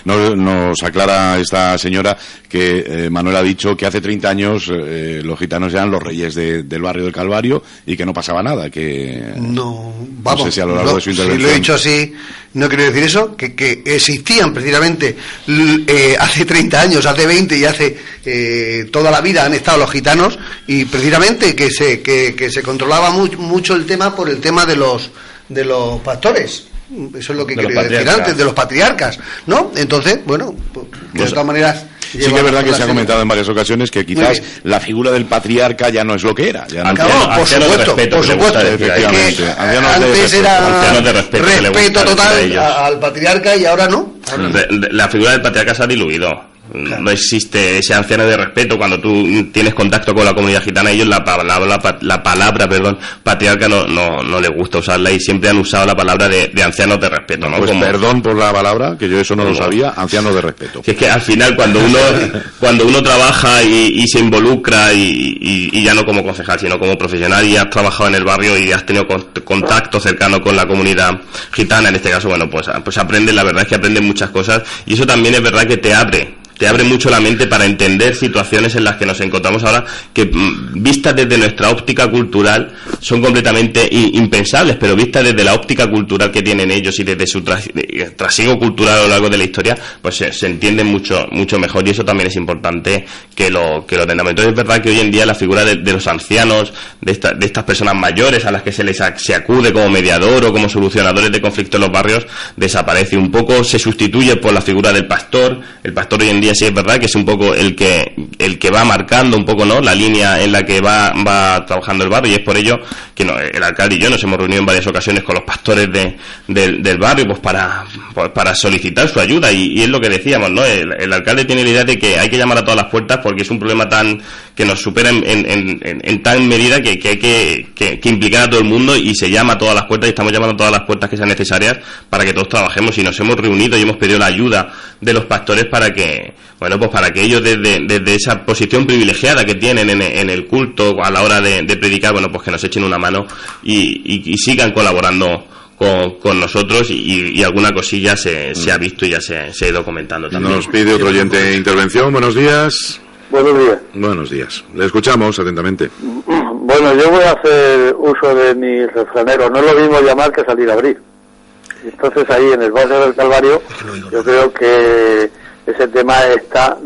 Nos aclara esta señora que Manuel ha dicho que hace 30 años los gitanos eran los reyes del barrio del Calvario y que no pasaba nada, que no, vamos, no sé si a lo largo de su intervención. Si lo he dicho así, no quiero decir eso, que existían precisamente hace 30 años, hace 20 y hace toda la vida han estado los gitanos, y precisamente que se controlaba mucho el tema por el tema de los pastores. Eso es lo que quería decir antes, de los patriarcas, ¿no? Entonces, bueno, pues, de todas maneras... Sí que es verdad que se ha comentado en varias ocasiones que quizás la figura del patriarca ya no es lo que era. Ya no, por supuesto. Efectivamente. Antes era respeto total al patriarca y ahora no. La figura del patriarca se ha diluido. No existe ese anciano de respeto. Cuando tú tienes contacto con la comunidad gitana, a ellos la palabra patriarca no les gusta usarla, y siempre han usado la palabra de ancianos de respeto, ¿no? Pues perdón por la palabra, que yo eso no lo sabía, ancianos de respeto. Si es que al final cuando uno trabaja y se involucra, y ya no como concejal sino como profesional, y has trabajado en el barrio y has tenido contacto cercano con la comunidad gitana, en este caso, bueno, pues aprendes, la verdad es que aprendes muchas cosas, y eso también es verdad que te abre mucho la mente para entender situaciones en las que nos encontramos ahora, que vistas desde nuestra óptica cultural son completamente impensables, pero vistas desde la óptica cultural que tienen ellos y desde su trasiego cultural a lo largo de la historia, pues se entienden mucho mejor, y eso también es importante que lo tengamos. Entonces es verdad que hoy en día la figura de los ancianos, de estas personas mayores a las que se acude como mediador o como solucionadores de conflictos en los barrios, desaparece un poco, se sustituye por la figura del pastor. El pastor hoy en día sí es verdad que es un poco el que va marcando un poco, ¿no?, la línea en la que va trabajando el barrio, y es por ello que el alcalde y yo nos hemos reunido en varias ocasiones con los pastores del barrio, pues para solicitar su ayuda, y es lo que decíamos, ¿no? El alcalde tiene la idea de que hay que llamar a todas las puertas, porque es un problema que nos supera en tal medida que hay que implicar a todo el mundo, y se llama a todas las puertas, y estamos llamando a todas las puertas que sean necesarias para que todos trabajemos, y nos hemos reunido y hemos pedido la ayuda de los pastores para que ellos desde esa posición privilegiada que tienen en el culto a la hora de predicar, bueno, pues que nos echen una mano y sigan colaborando con nosotros, y alguna cosilla se ha visto y ya se ha ido comentando también. Nos pide otro oyente intervención. Buenos días. Buenos días. Buenos días. Le escuchamos atentamente. Bueno, yo voy a hacer uso de mi refranero. No es lo mismo llamar que salir a abrir. Entonces ahí en el barrio del Calvario, yo creo que ese tema está...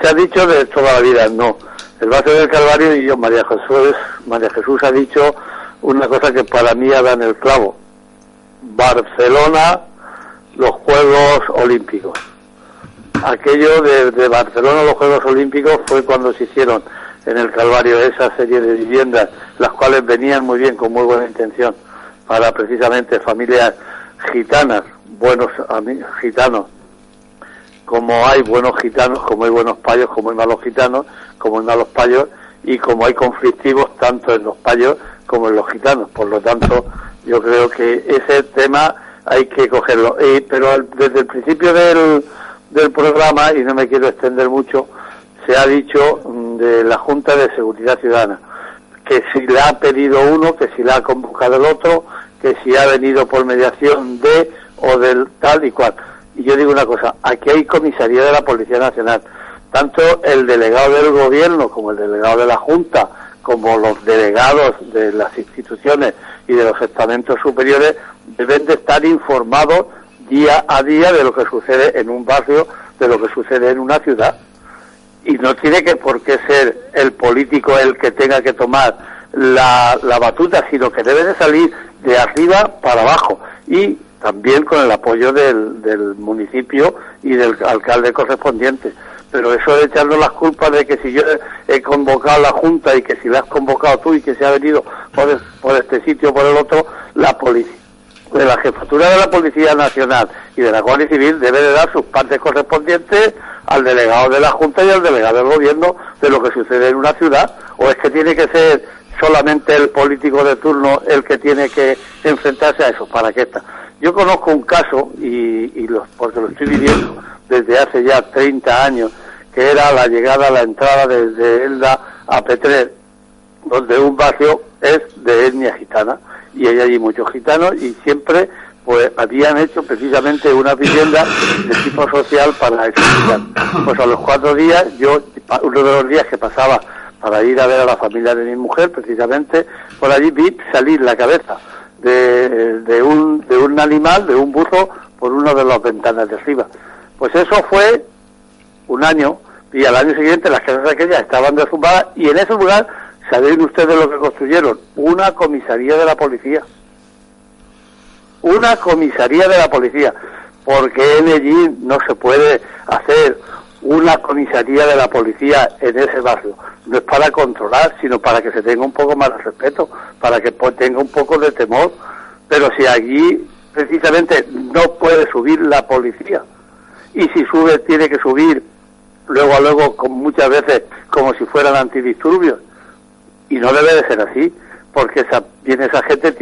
se ha dicho de toda la vida, no. El barrio del Calvario, y yo, María Jesús ha dicho una cosa que para mí ha dado en el clavo. Barcelona, los Juegos Olímpicos. Aquello de Barcelona, los Juegos Olímpicos, fue cuando se hicieron en el Calvario esa serie de viviendas, las cuales venían muy bien, con muy buena intención, para precisamente familias gitanas, buenos gitanos. Como hay buenos gitanos, como hay buenos payos, como hay malos gitanos, como hay malos payos, y como hay conflictivos tanto en los payos como en los gitanos. Por lo tanto, yo creo que ese tema hay que cogerlo. Pero desde el principio del programa, y no me quiero extender mucho, se ha dicho de la Junta de Seguridad Ciudadana, que si la ha pedido uno, que si la ha convocado el otro, que si ha venido por mediación de o del tal y cual. Y yo digo una cosa, aquí hay comisaría de la Policía Nacional, tanto el delegado del gobierno como el delegado de la Junta, como los delegados de las instituciones y de los estamentos superiores, deben de estar informados día a día de lo que sucede en un barrio, de lo que sucede en una ciudad. Y no tiene que por qué ser el político el que tenga que tomar la batuta, sino que debe de salir de arriba para abajo, y también con el apoyo del municipio y del alcalde correspondiente. Pero eso de echarnos las culpas de que si yo he convocado a la Junta y que si la has convocado tú y que se ha venido por este sitio o por el otro, la policía, de la Jefatura de la Policía Nacional y de la Guardia Civil debe de dar sus partes correspondientes al delegado de la Junta y al delegado del Gobierno de lo que sucede en una ciudad. ¿O es que tiene que ser solamente el político de turno el que tiene que enfrentarse a eso? ¿Para qué está? Yo conozco un caso, porque lo estoy viviendo desde hace ya 30 años, que era la entrada desde Elda a Petrer, donde un barrio es de etnia gitana, y hay allí muchos gitanos, y siempre pues habían hecho precisamente una vivienda de tipo social para esos gitanos. Pues a los 4 días, uno de los días que pasaba para ir a ver a la familia de mi mujer, precisamente, por allí vi salir la cabeza de un animal, de un burro, por una de las ventanas de arriba. Pues eso fue un año, y al año siguiente las casas aquellas estaban derrumbadas, y en ese lugar, ¿saben ustedes lo que construyeron? Una comisaría de la policía. Una comisaría de la policía, porque en allí no se puede hacer una comisaría de la policía en ese barrio. No es para controlar, sino para que se tenga un poco más de respeto, para que tenga un poco de temor. Pero si allí precisamente no puede subir la policía, y si sube tiene que subir luego muchas veces como si fueran antidisturbios, y no debe de ser así, porque esa gente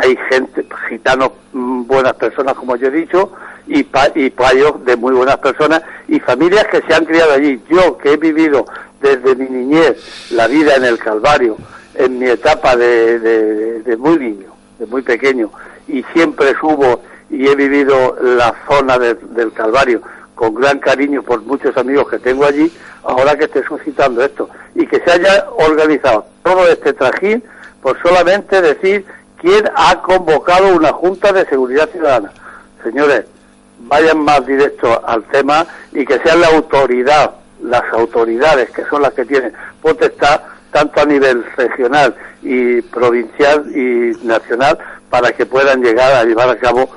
hay gente, gitanos, buenas personas, como yo he dicho, y payos de muy buenas personas, y familias que se han criado allí. Yo, que he vivido desde mi niñez la vida en el Calvario, en mi etapa de muy niño, de muy pequeño, y siempre subo y he vivido la zona del Calvario con gran cariño por muchos amigos que tengo allí, ahora que esté suscitando esto, y que se haya organizado todo este trajín por solamente decir quién ha convocado una Junta de Seguridad Ciudadana. Señores, vayan más directos al tema y que sean las autoridades que son las que tienen potestad, tanto a nivel regional y provincial y nacional, para que puedan llegar a llevar a cabo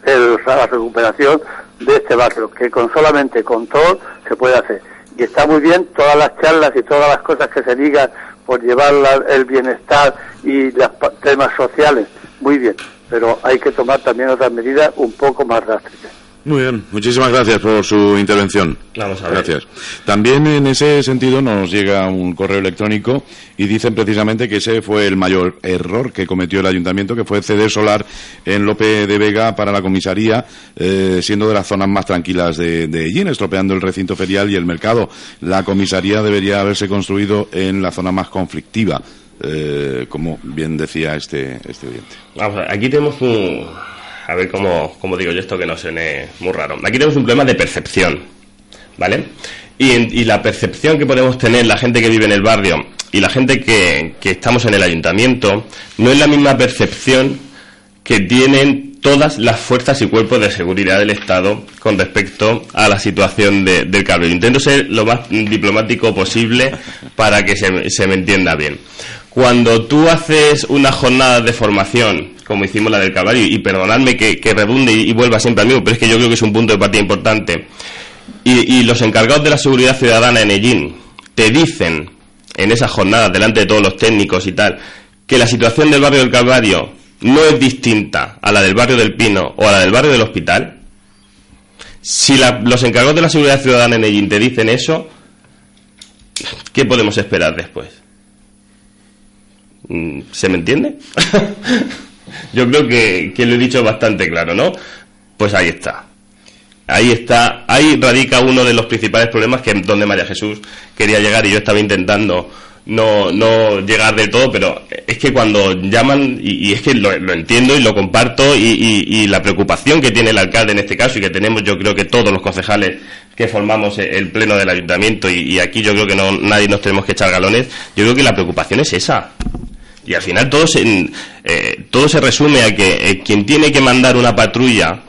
la recuperación de este barrio, que con solamente control se puede hacer. Y está muy bien todas las charlas y todas las cosas que se digan por llevar el bienestar y los temas sociales, muy bien, pero hay que tomar también otras medidas un poco más drásticas. Muy bien, muchísimas gracias por su intervención. Vamos a ver. Gracias. También en ese sentido nos llega un correo electrónico y dicen precisamente que ese fue el mayor error que cometió el ayuntamiento, que fue ceder solar en Lope de Vega para la comisaría, siendo de las zonas más tranquilas de Hellín, estropeando el recinto ferial y el mercado. La comisaría debería haberse construido en la zona más conflictiva, como bien decía este oyente. Vamos a ver, aquí tenemos a ver cómo digo yo esto que no suene muy raro. Aquí tenemos un problema de percepción, ¿vale? Y la percepción que podemos tener la gente que vive en el barrio y la gente que estamos en el ayuntamiento no es la misma percepción que tienen todas las fuerzas y cuerpos de seguridad del Estado con respecto a la situación del Calvario. Intento ser lo más diplomático posible para que se me entienda bien. Cuando tú haces una jornada de formación, como hicimos la del Calvario, y perdonadme que redunde y vuelva siempre al mismo, pero es que yo creo que es un punto de partida importante, y los encargados de la seguridad ciudadana en Hellín te dicen en esas jornadas, delante de todos los técnicos y tal, que la situación del barrio del Calvario no es distinta a la del barrio del Pino o a la del barrio del Hospital, si los encargados de la seguridad ciudadana en Hellín te dicen eso, ¿qué podemos esperar después? ¿Se me entiende? Yo creo que lo he dicho bastante claro, ¿no? Pues ahí está. Ahí radica uno de los principales problemas, que es donde María Jesús quería llegar, y yo estaba intentando no llegar del todo, pero es que cuando llaman, y es que lo entiendo y lo comparto, y la preocupación que tiene el alcalde en este caso, y que tenemos yo creo que todos los concejales que formamos el pleno del ayuntamiento, y aquí yo creo que nadie nos tenemos que echar galones, yo creo que la preocupación es esa. Y al final todo se resume a que quien tiene que mandar una patrulla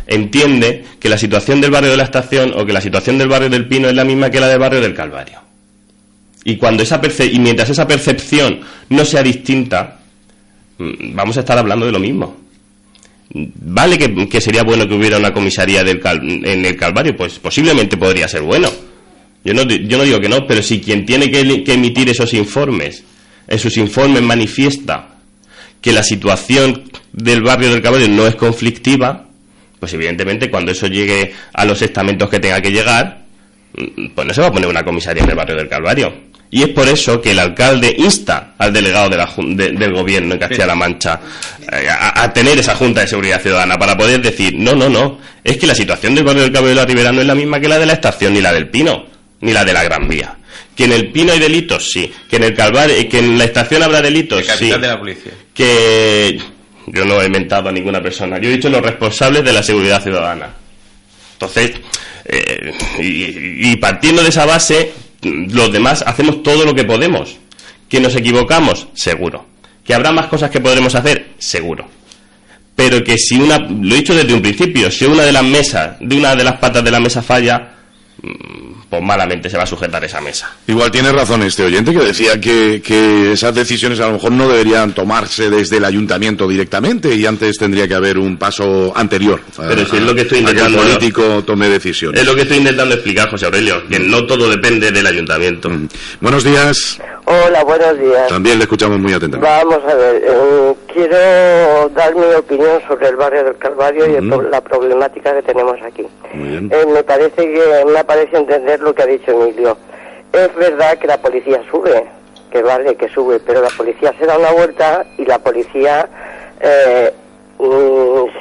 entiende que la situación del barrio de la Estación o que la situación del barrio del Pino es la misma que la del barrio del Calvario. Y mientras esa percepción no sea distinta, vamos a estar hablando de lo mismo. Vale que sería bueno que hubiera una comisaría en el Calvario, pues posiblemente podría ser bueno. Yo no digo que no, pero si quien tiene que emitir esos informes, en sus informes manifiesta que la situación del barrio del Calvario no es conflictiva, pues evidentemente cuando eso llegue a los estamentos que tenga que llegar, pues no se va a poner una comisaría en el barrio del Calvario. Y es por eso que el alcalde insta al delegado del gobierno en Castilla-La Mancha a tener esa Junta de Seguridad Ciudadana para poder decir, no, es que la situación del barrio del Calvario de la Ribera no es la misma que la de la Estación, ni la del Pino, ni la de la Gran Vía. Que en el Pino hay delitos, sí. Que en el Calvario, que en la Estación habrá delitos, sí. Capitán de la policía. Que yo no he inventado a ninguna persona. Yo he dicho los responsables de la seguridad ciudadana. Entonces, y partiendo de esa base, los demás hacemos todo lo que podemos. ¿Que nos equivocamos? Seguro. ¿Que habrá más cosas que podremos hacer? Seguro. Pero que lo he dicho desde un principio, si una de las patas de la mesa falla, pues malamente se va a sujetar esa mesa. Igual tiene razón este oyente que decía que esas decisiones a lo mejor no deberían tomarse desde el ayuntamiento directamente y antes tendría que haber un paso anterior. Pero si es lo que estoy intentando, que el político tome decisiones. Es lo que estoy intentando explicar, José Aurelio, que no todo depende del ayuntamiento. Buenos días. Hola, buenos días. También le escuchamos muy atentamente. Vamos a ver, quiero dar mi opinión sobre el barrio del Calvario y la problemática que tenemos aquí. Muy bien. Me parece entender lo que ha dicho Emilio. Es verdad que la policía sube, que sube, pero la policía se da una vuelta y la policía,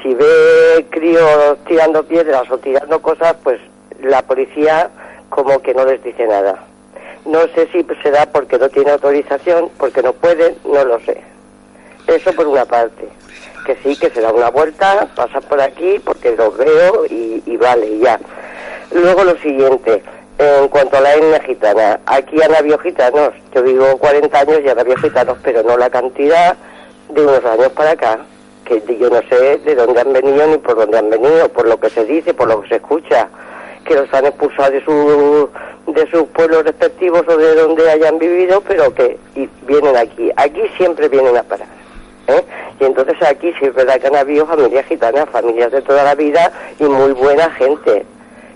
si ve críos tirando piedras o tirando cosas, pues la policía como que no les dice nada. No sé si será porque no tiene autorización, porque no puede, no lo sé. Eso por una parte. Que sí, que se da una vuelta, pasa por aquí porque los veo y vale, y ya. Luego lo siguiente, en cuanto a la etnia gitana, aquí han habido gitanos, yo vivo 40 años y han habido gitanos, pero no la cantidad de unos años para acá, que yo no sé de dónde han venido ni por dónde han venido, por lo que se dice, por lo que se escucha, que los han expulsado de sus pueblos respectivos o de donde hayan vivido, pero que vienen aquí siempre vienen a parar. Y entonces aquí sí es verdad que han habido familias gitanas, familias de toda la vida y muy buena gente,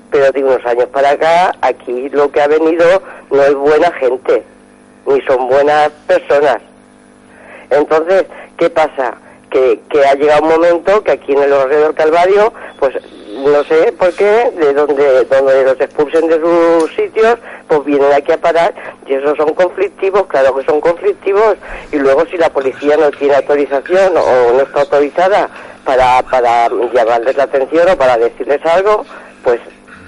pero de unos años para acá aquí lo que ha venido no es buena gente, ni son buenas personas. Entonces, ¿qué pasa? Que ha llegado un momento que aquí en el barrio del Calvario, pues no sé por qué, de donde los expulsen de sus sitios, pues vienen aquí a parar, y esos son conflictivos, claro que son conflictivos, y luego si la policía no tiene autorización o no está autorizada para llamarles la atención o para decirles algo, pues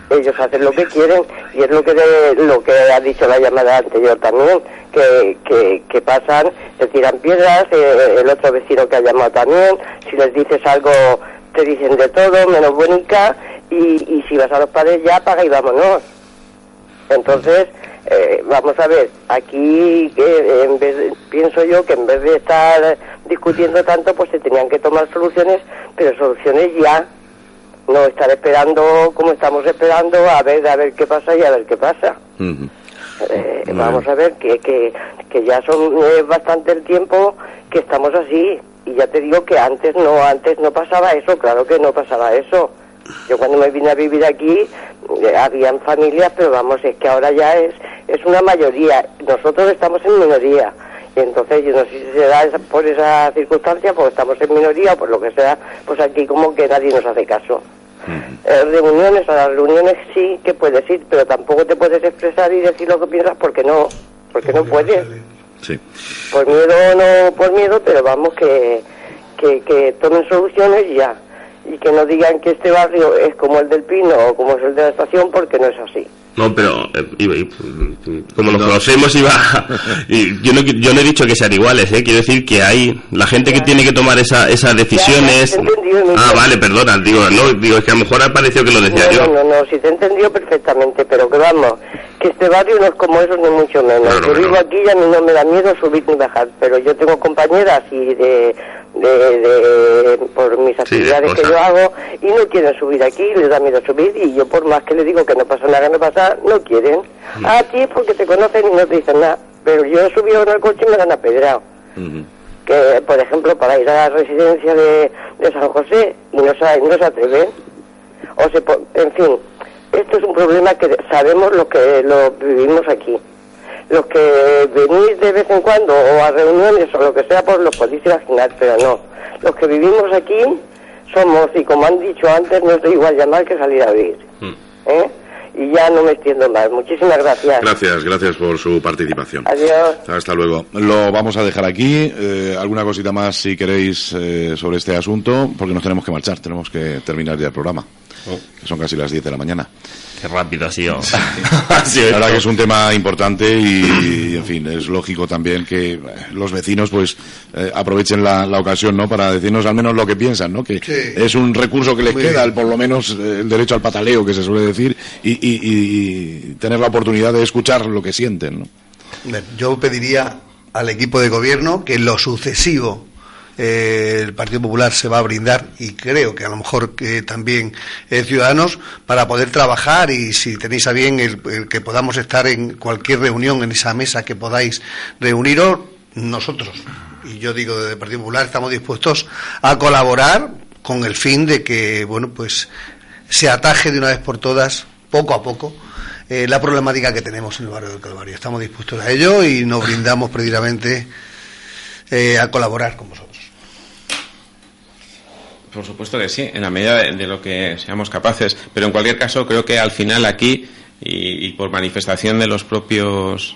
ellos hacen lo que quieren, y es lo que ha dicho la llamada anterior también, que pasan, se tiran piedras, el otro vecino que ha llamado también, si les dices algo te dicen de todo, menos buenica, y si vas a los padres ya apaga y vámonos. Entonces, vamos a ver, aquí pienso yo que en vez de estar discutiendo tanto, pues se tenían que tomar soluciones, pero soluciones ya. No estar esperando como estamos esperando a ver qué pasa y a ver qué pasa. Vamos a ver que ya son bastante el tiempo que estamos así, y ya te digo que antes no pasaba eso, claro que no pasaba eso. Yo cuando me vine a vivir aquí habían familias, pero vamos, es que ahora ya es una mayoría, nosotros estamos en minoría. Y entonces yo no sé si se da por esa circunstancia, porque estamos en minoría o por lo que sea, pues aquí como que nadie nos hace caso. A las reuniones sí que puedes ir, pero tampoco te puedes expresar y decir lo que piensas porque no puedes. Sí. Por miedo, pero vamos, que tomen soluciones ya. Y que no digan que este barrio es como el del Pino o como es el de la estación, porque no es así. No, pero como nos conocemos y yo no he dicho que sean iguales, quiero decir que hay la gente que tiene que tomar esas decisiones. Vale, perdona, es que a lo mejor ha parecido que lo decía yo. No, si te he entendido perfectamente, pero que vamos, que este barrio no es como eso ni mucho menos. Claro, yo vivo aquí y a mí no me da miedo subir ni bajar, pero yo tengo compañeras y por mis actividades que yo hago, y no quieren subir aquí, les da miedo subir, y yo por más que les digo que no pasa nada, no quieren. A ti es porque te conocen y no te dicen nada, pero yo he subido en el coche y me han apedrado. Que, por ejemplo, para ir a la residencia de San José, y no se atreven. En fin, esto es un problema que sabemos los que lo vivimos aquí. Los que venís de vez en cuando o a reuniones o lo que sea, pues los podéis imaginar, pero no. Los que vivimos aquí somos, y como han dicho antes, no es igual llamar que salir a vivir. Y ya no me extiendo más. Muchísimas gracias. Gracias por su participación. Adiós. Hasta luego. Lo vamos a dejar aquí. ¿Alguna cosita más, si queréis, sobre este asunto? Porque nos tenemos que marchar, tenemos que terminar ya el programa. Que son casi las 10 de la mañana. Qué rápido ha sido. La verdad que es un tema importante y, en fin, es lógico también que los vecinos pues aprovechen la ocasión, ¿no?, para decirnos al menos lo que piensan, ¿no?, que es un recurso que les queda, por lo menos el derecho al pataleo, que se suele decir, y tener la oportunidad de escuchar lo que sienten, ¿no? Yo pediría al equipo de gobierno que en lo sucesivo el Partido Popular se va a brindar, y creo que a lo mejor que también Ciudadanos, para poder trabajar, y si tenéis a bien el que podamos estar en cualquier reunión, en esa mesa que podáis reuniros, nosotros, y yo digo desde el Partido Popular, estamos dispuestos a colaborar con el fin de que, bueno, pues se ataje de una vez por todas, poco a poco, la problemática que tenemos en el barrio del Calvario. Estamos dispuestos a ello y nos brindamos precisamente a colaborar con vosotros. Por supuesto que sí, en la medida de lo que seamos capaces, pero en cualquier caso creo que al final aquí, y por manifestación de los propios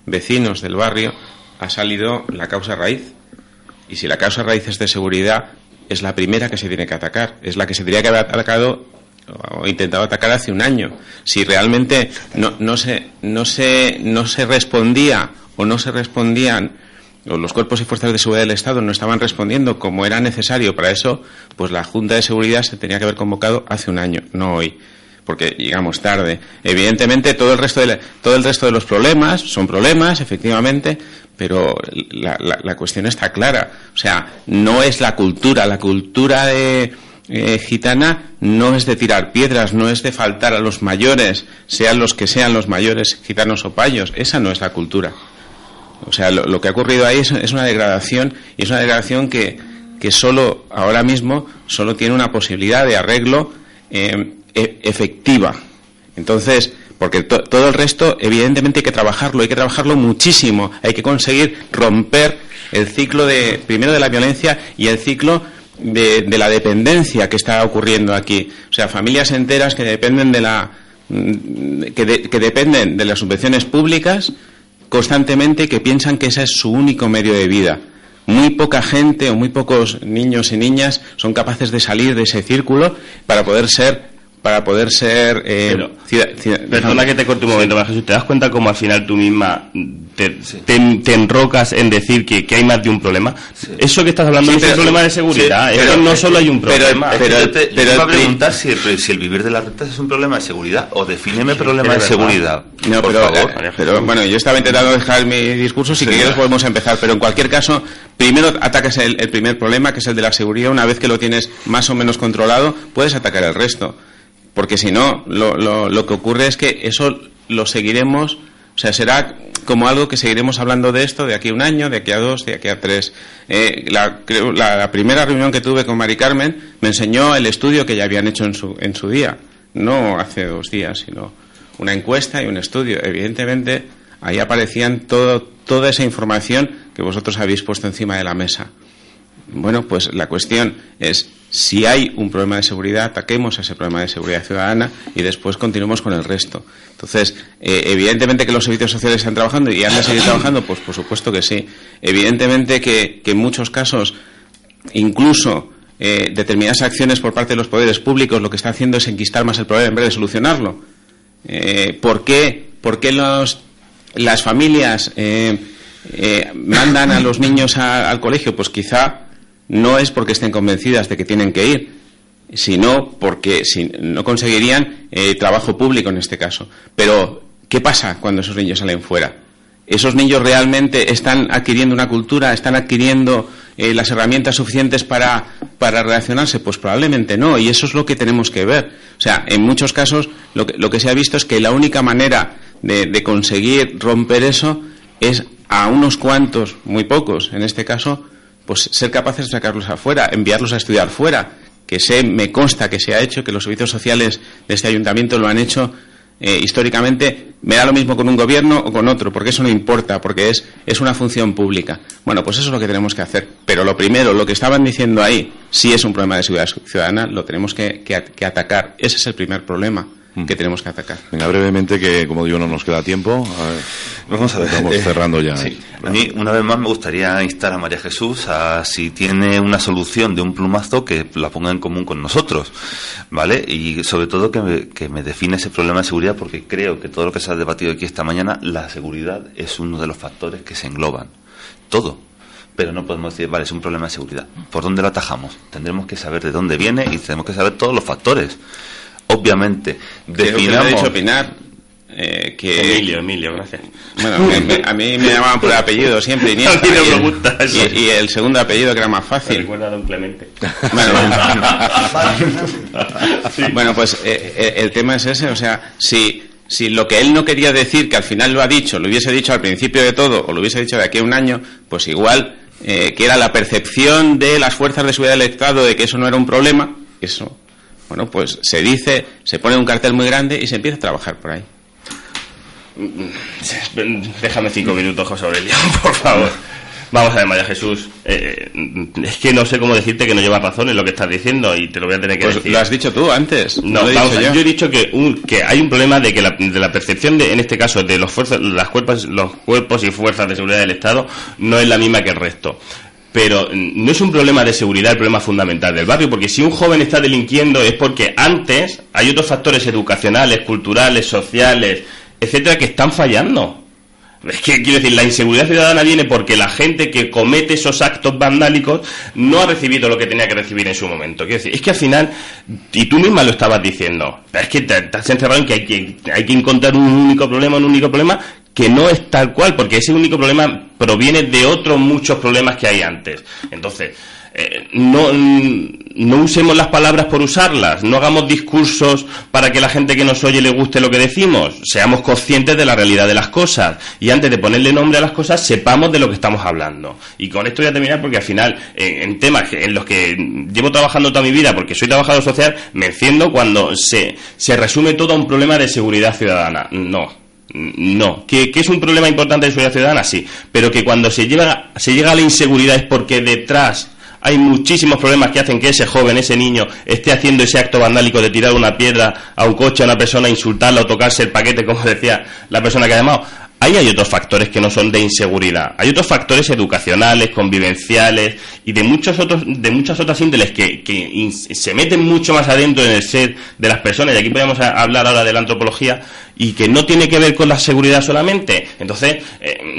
vecinos del barrio, ha salido la causa raíz. Y si la causa raíz es de seguridad, es la primera que se tiene que atacar, es la que se tendría que haber atacado o intentado atacar hace un año. Si realmente no se respondía o no se respondían, o los cuerpos y fuerzas de seguridad del Estado no estaban respondiendo como era necesario para eso, pues la Junta de Seguridad se tenía que haber convocado hace un año, no hoy, porque llegamos tarde. Evidentemente todo el resto de los problemas son problemas, efectivamente, pero la cuestión está clara. O sea, no es la cultura gitana no es de tirar piedras, no es de faltar a los mayores, sean los que sean los mayores, gitanos o payos. Esa no es la cultura. O sea, lo que ha ocurrido ahí es una degradación, y es una degradación que solo ahora mismo solo tiene una posibilidad de arreglo efectiva. Entonces, porque todo el resto evidentemente hay que trabajarlo muchísimo, hay que conseguir romper el ciclo primero de la violencia y el ciclo de la dependencia que está ocurriendo aquí. O sea, familias enteras que dependen que dependen de las subvenciones públicas constantemente, que piensan que ese es su único medio de vida. Muy poca gente o muy pocos niños y niñas son capaces de salir de ese círculo para poder ser perdona que te corte un momento, María Jesús. ¿Te das cuenta cómo al final tú misma te enrocas en decir que hay más de un problema? Sí. Eso que estás hablando es un problema de seguridad. Pero no solo hay un problema. Yo te iba a preguntar si el vivir de las rentas es un problema de seguridad, o defíneme problema de seguridad. No, por favor. Pero bueno, yo estaba intentando dejar mi discurso, si quieres podemos empezar, pero en cualquier caso, primero atacas el primer problema, que es el de la seguridad. Una vez que lo tienes más o menos controlado, puedes atacar el resto. Porque si no, lo que ocurre es que eso lo seguiremos, o sea, será como algo que seguiremos hablando de esto de aquí a un año, de aquí a 2, de aquí a 3. La primera reunión que tuve con Mari Carmen me enseñó el estudio que ya habían hecho en su día, no hace 2 días, sino una encuesta y un estudio. Evidentemente, ahí aparecían toda esa información que vosotros habéis puesto encima de la mesa. Bueno, pues la cuestión es, si hay un problema de seguridad, ataquemos ese problema de seguridad ciudadana y después continuemos con el resto. Entonces, evidentemente que los servicios sociales están trabajando y han de seguir trabajando, pues por supuesto que sí. Evidentemente que en muchos casos, incluso determinadas acciones por parte de los poderes públicos lo que está haciendo es enquistar más el problema en vez de solucionarlo. ¿Por qué las familias mandan a los niños al colegio? Pues quizá no es porque estén convencidas de que tienen que ir, sino porque no conseguirían trabajo público en este caso. Pero, ¿qué pasa cuando esos niños salen fuera? ¿Esos niños realmente están adquiriendo una cultura, están adquiriendo las herramientas suficientes para relacionarse? Pues probablemente no, y eso es lo que tenemos que ver. O sea, en muchos casos lo que se ha visto es que la única manera de conseguir romper eso es a unos cuantos, muy pocos en este caso, pues ser capaces de sacarlos afuera, enviarlos a estudiar fuera, me consta que se ha hecho, que los servicios sociales de este ayuntamiento lo han hecho históricamente. Me da lo mismo con un gobierno o con otro, porque eso no importa, porque es una función pública. Bueno, pues eso es lo que tenemos que hacer. Pero lo primero, lo que estaban diciendo ahí, si es un problema de seguridad ciudadana, lo tenemos que atacar. Ese es el primer problema que tenemos que atacar. Venga, brevemente, que como digo no nos queda tiempo. Vamos a ver. Estamos cerrando ya. Sí. A mí, una vez más, me gustaría instar a María Jesús a, si tiene una solución de un plumazo, que la ponga en común con nosotros, ¿vale? Y sobre todo que me define ese problema de seguridad, porque creo que todo lo que se ha debatido aquí esta mañana, la seguridad es uno de los factores que se engloban. Todo. Pero no podemos decir, vale, es un problema de seguridad. ¿Por dónde lo atajamos? Tendremos que saber de dónde viene y tenemos que saber todos los factores. Obviamente, definamos... Derecho a opinar. que... Emilio, gracias. Bueno, a mí me llamaban por el apellido siempre, Iniesta, y el segundo apellido que era más fácil. Me recuerda a Don Clemente. Bueno, pues el tema es ese, o sea, si lo que él no quería decir, que al final lo ha dicho, lo hubiese dicho al principio de todo, o lo hubiese dicho de aquí a un año, pues igual, que era la percepción de las fuerzas de seguridad del Estado de que eso no era un problema, eso, bueno, pues se dice, se pone un cartel muy grande y se empieza a trabajar por ahí. Déjame 5 minutos, José Aurelio, por favor. Vamos a ver, María Jesús, es que no sé cómo decirte que no llevas razón en lo que estás diciendo y te lo voy a tener que decir. Lo has dicho tú antes. No, yo he dicho que hay un problema de que de la percepción en este caso de los cuerpos y fuerzas de seguridad del Estado no es la misma que el resto. Pero no es un problema de seguridad el problema fundamental del barrio, porque si un joven está delinquiendo es porque antes hay otros factores educacionales, culturales, sociales, etcétera, que están fallando. Es que, quiero decir, la inseguridad ciudadana viene porque la gente que comete esos actos vandálicos no ha recibido lo que tenía que recibir en su momento. Quiero decir, es que al final, y tú misma lo estabas diciendo, es que te has encerrado en que hay que encontrar un único problema que no es tal cual, porque ese único problema proviene de otros muchos problemas que hay antes. Entonces, no usemos las palabras por usarlas, no hagamos discursos para que la gente que nos oye le guste lo que decimos, seamos conscientes de la realidad de las cosas y antes de ponerle nombre a las cosas sepamos de lo que estamos hablando. Y con esto voy a terminar porque al final en temas en los que llevo trabajando toda mi vida, porque soy trabajador social, me enciendo cuando se resume todo a un problema de seguridad ciudadana. No, que es un problema importante de seguridad ciudadana, sí, pero que cuando se llega a la inseguridad es porque detrás hay muchísimos problemas que hacen que ese joven, ese niño, esté haciendo ese acto vandálico de tirar una piedra a un coche, a una persona, insultarla o tocarse el paquete, como decía la persona que ha llamado. Ahí hay otros factores que no son de inseguridad. Hay otros factores educacionales, convivenciales y de muchas otras índoles que se meten mucho más adentro en el ser de las personas. Y aquí podemos hablar ahora de la antropología y que no tiene que ver con la seguridad solamente. Entonces,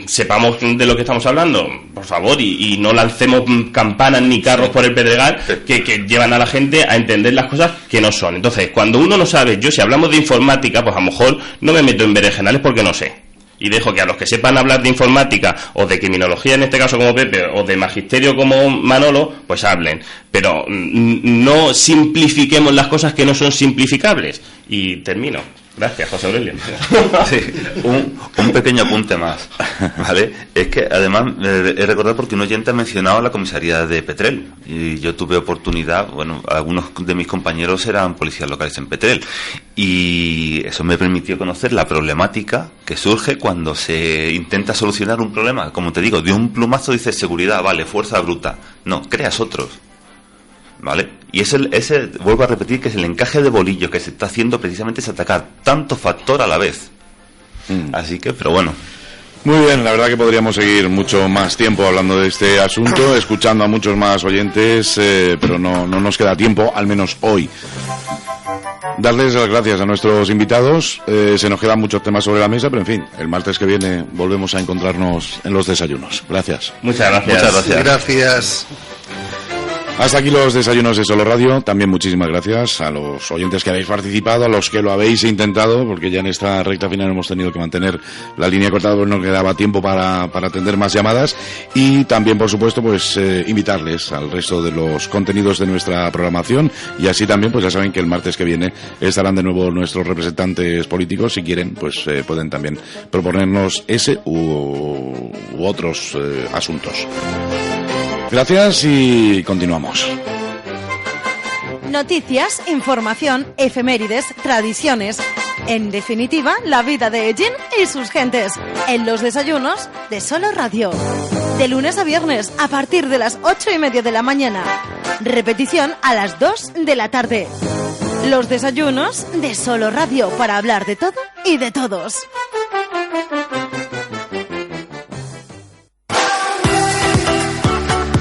sepamos de lo que estamos hablando, por favor, y no lancemos campanas ni carros por el pedregal que llevan a la gente a entender las cosas que no son. Entonces, cuando uno no sabe, yo si hablamos de informática, pues a lo mejor no me meto en berenjenales porque no sé. Y dejo que a los que sepan hablar de informática o de criminología, en este caso como Pepe, o de magisterio como Manolo, pues hablen. Pero no simplifiquemos las cosas que no son simplificables. Y termino. Gracias, José Aurelio. Sí, un pequeño apunte más, ¿vale? Es que además he recordado porque un oyente ha mencionado la comisaría de Petrel y yo tuve oportunidad, bueno, algunos de mis compañeros eran policías locales en Petrel y eso me permitió conocer la problemática que surge cuando se intenta solucionar un problema. Como te digo, de un plumazo dices seguridad, vale, fuerza bruta. No, creas otros. ¿Vale? Y ese, vuelvo a repetir, que es el encaje de bolillos que se está haciendo precisamente es atacar tanto factor a la vez. Así que, pero bueno. Muy bien, la verdad que podríamos seguir mucho más tiempo hablando de este asunto, escuchando a muchos más oyentes, pero no nos queda tiempo, al menos hoy. Darles las gracias a nuestros invitados, se nos quedan muchos temas sobre la mesa, pero en fin, el martes que viene volvemos a encontrarnos en los desayunos. Gracias. Muchas gracias. Gracias. Hasta aquí los desayunos de Solo Radio. También muchísimas gracias a los oyentes que habéis participado, a los que lo habéis intentado, porque ya en esta recta final hemos tenido que mantener la línea cortada, pues no quedaba tiempo para atender más llamadas. Y también, por supuesto, pues invitarles al resto de los contenidos de nuestra programación. Y así también, pues ya saben que el martes que viene estarán de nuevo nuestros representantes políticos. Si quieren, pues pueden también proponernos ese u otros asuntos. Gracias y continuamos. Noticias, información, efemérides, tradiciones. En definitiva, la vida de Ellín y sus gentes. En los desayunos de Solo Radio. De lunes a viernes, a partir de las 8:30 de la mañana. Repetición a las 2 de la tarde. Los desayunos de Solo Radio, para hablar de todo y de todos.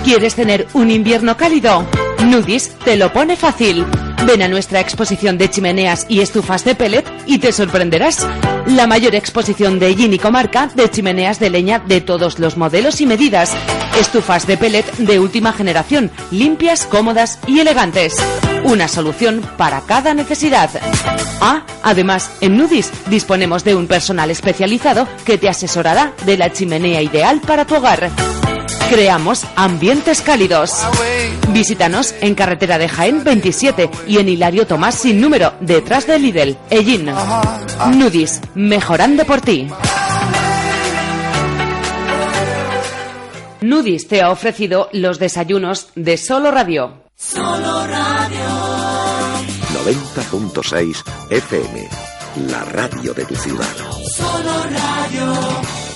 ¿Quieres tener un invierno cálido? Nudis te lo pone fácil. Ven a nuestra exposición de chimeneas y estufas de pellet y te sorprenderás. La mayor exposición de Ellín y comarca de chimeneas de leña de todos los modelos y medidas. Estufas de pellet de última generación, limpias, cómodas y elegantes. Una solución para cada necesidad. Además, en Nudis disponemos de un personal especializado que te asesorará de la chimenea ideal para tu hogar. Creamos ambientes cálidos. Visítanos en carretera de Jaén 27 y en Hilario Tomás sin número, detrás de Lidl, Ellín. Nudis, mejorando por ti. Nudis te ha ofrecido los desayunos de Solo Radio. Solo Radio. 90.6 FM, la radio de tu ciudad. Solo Radio.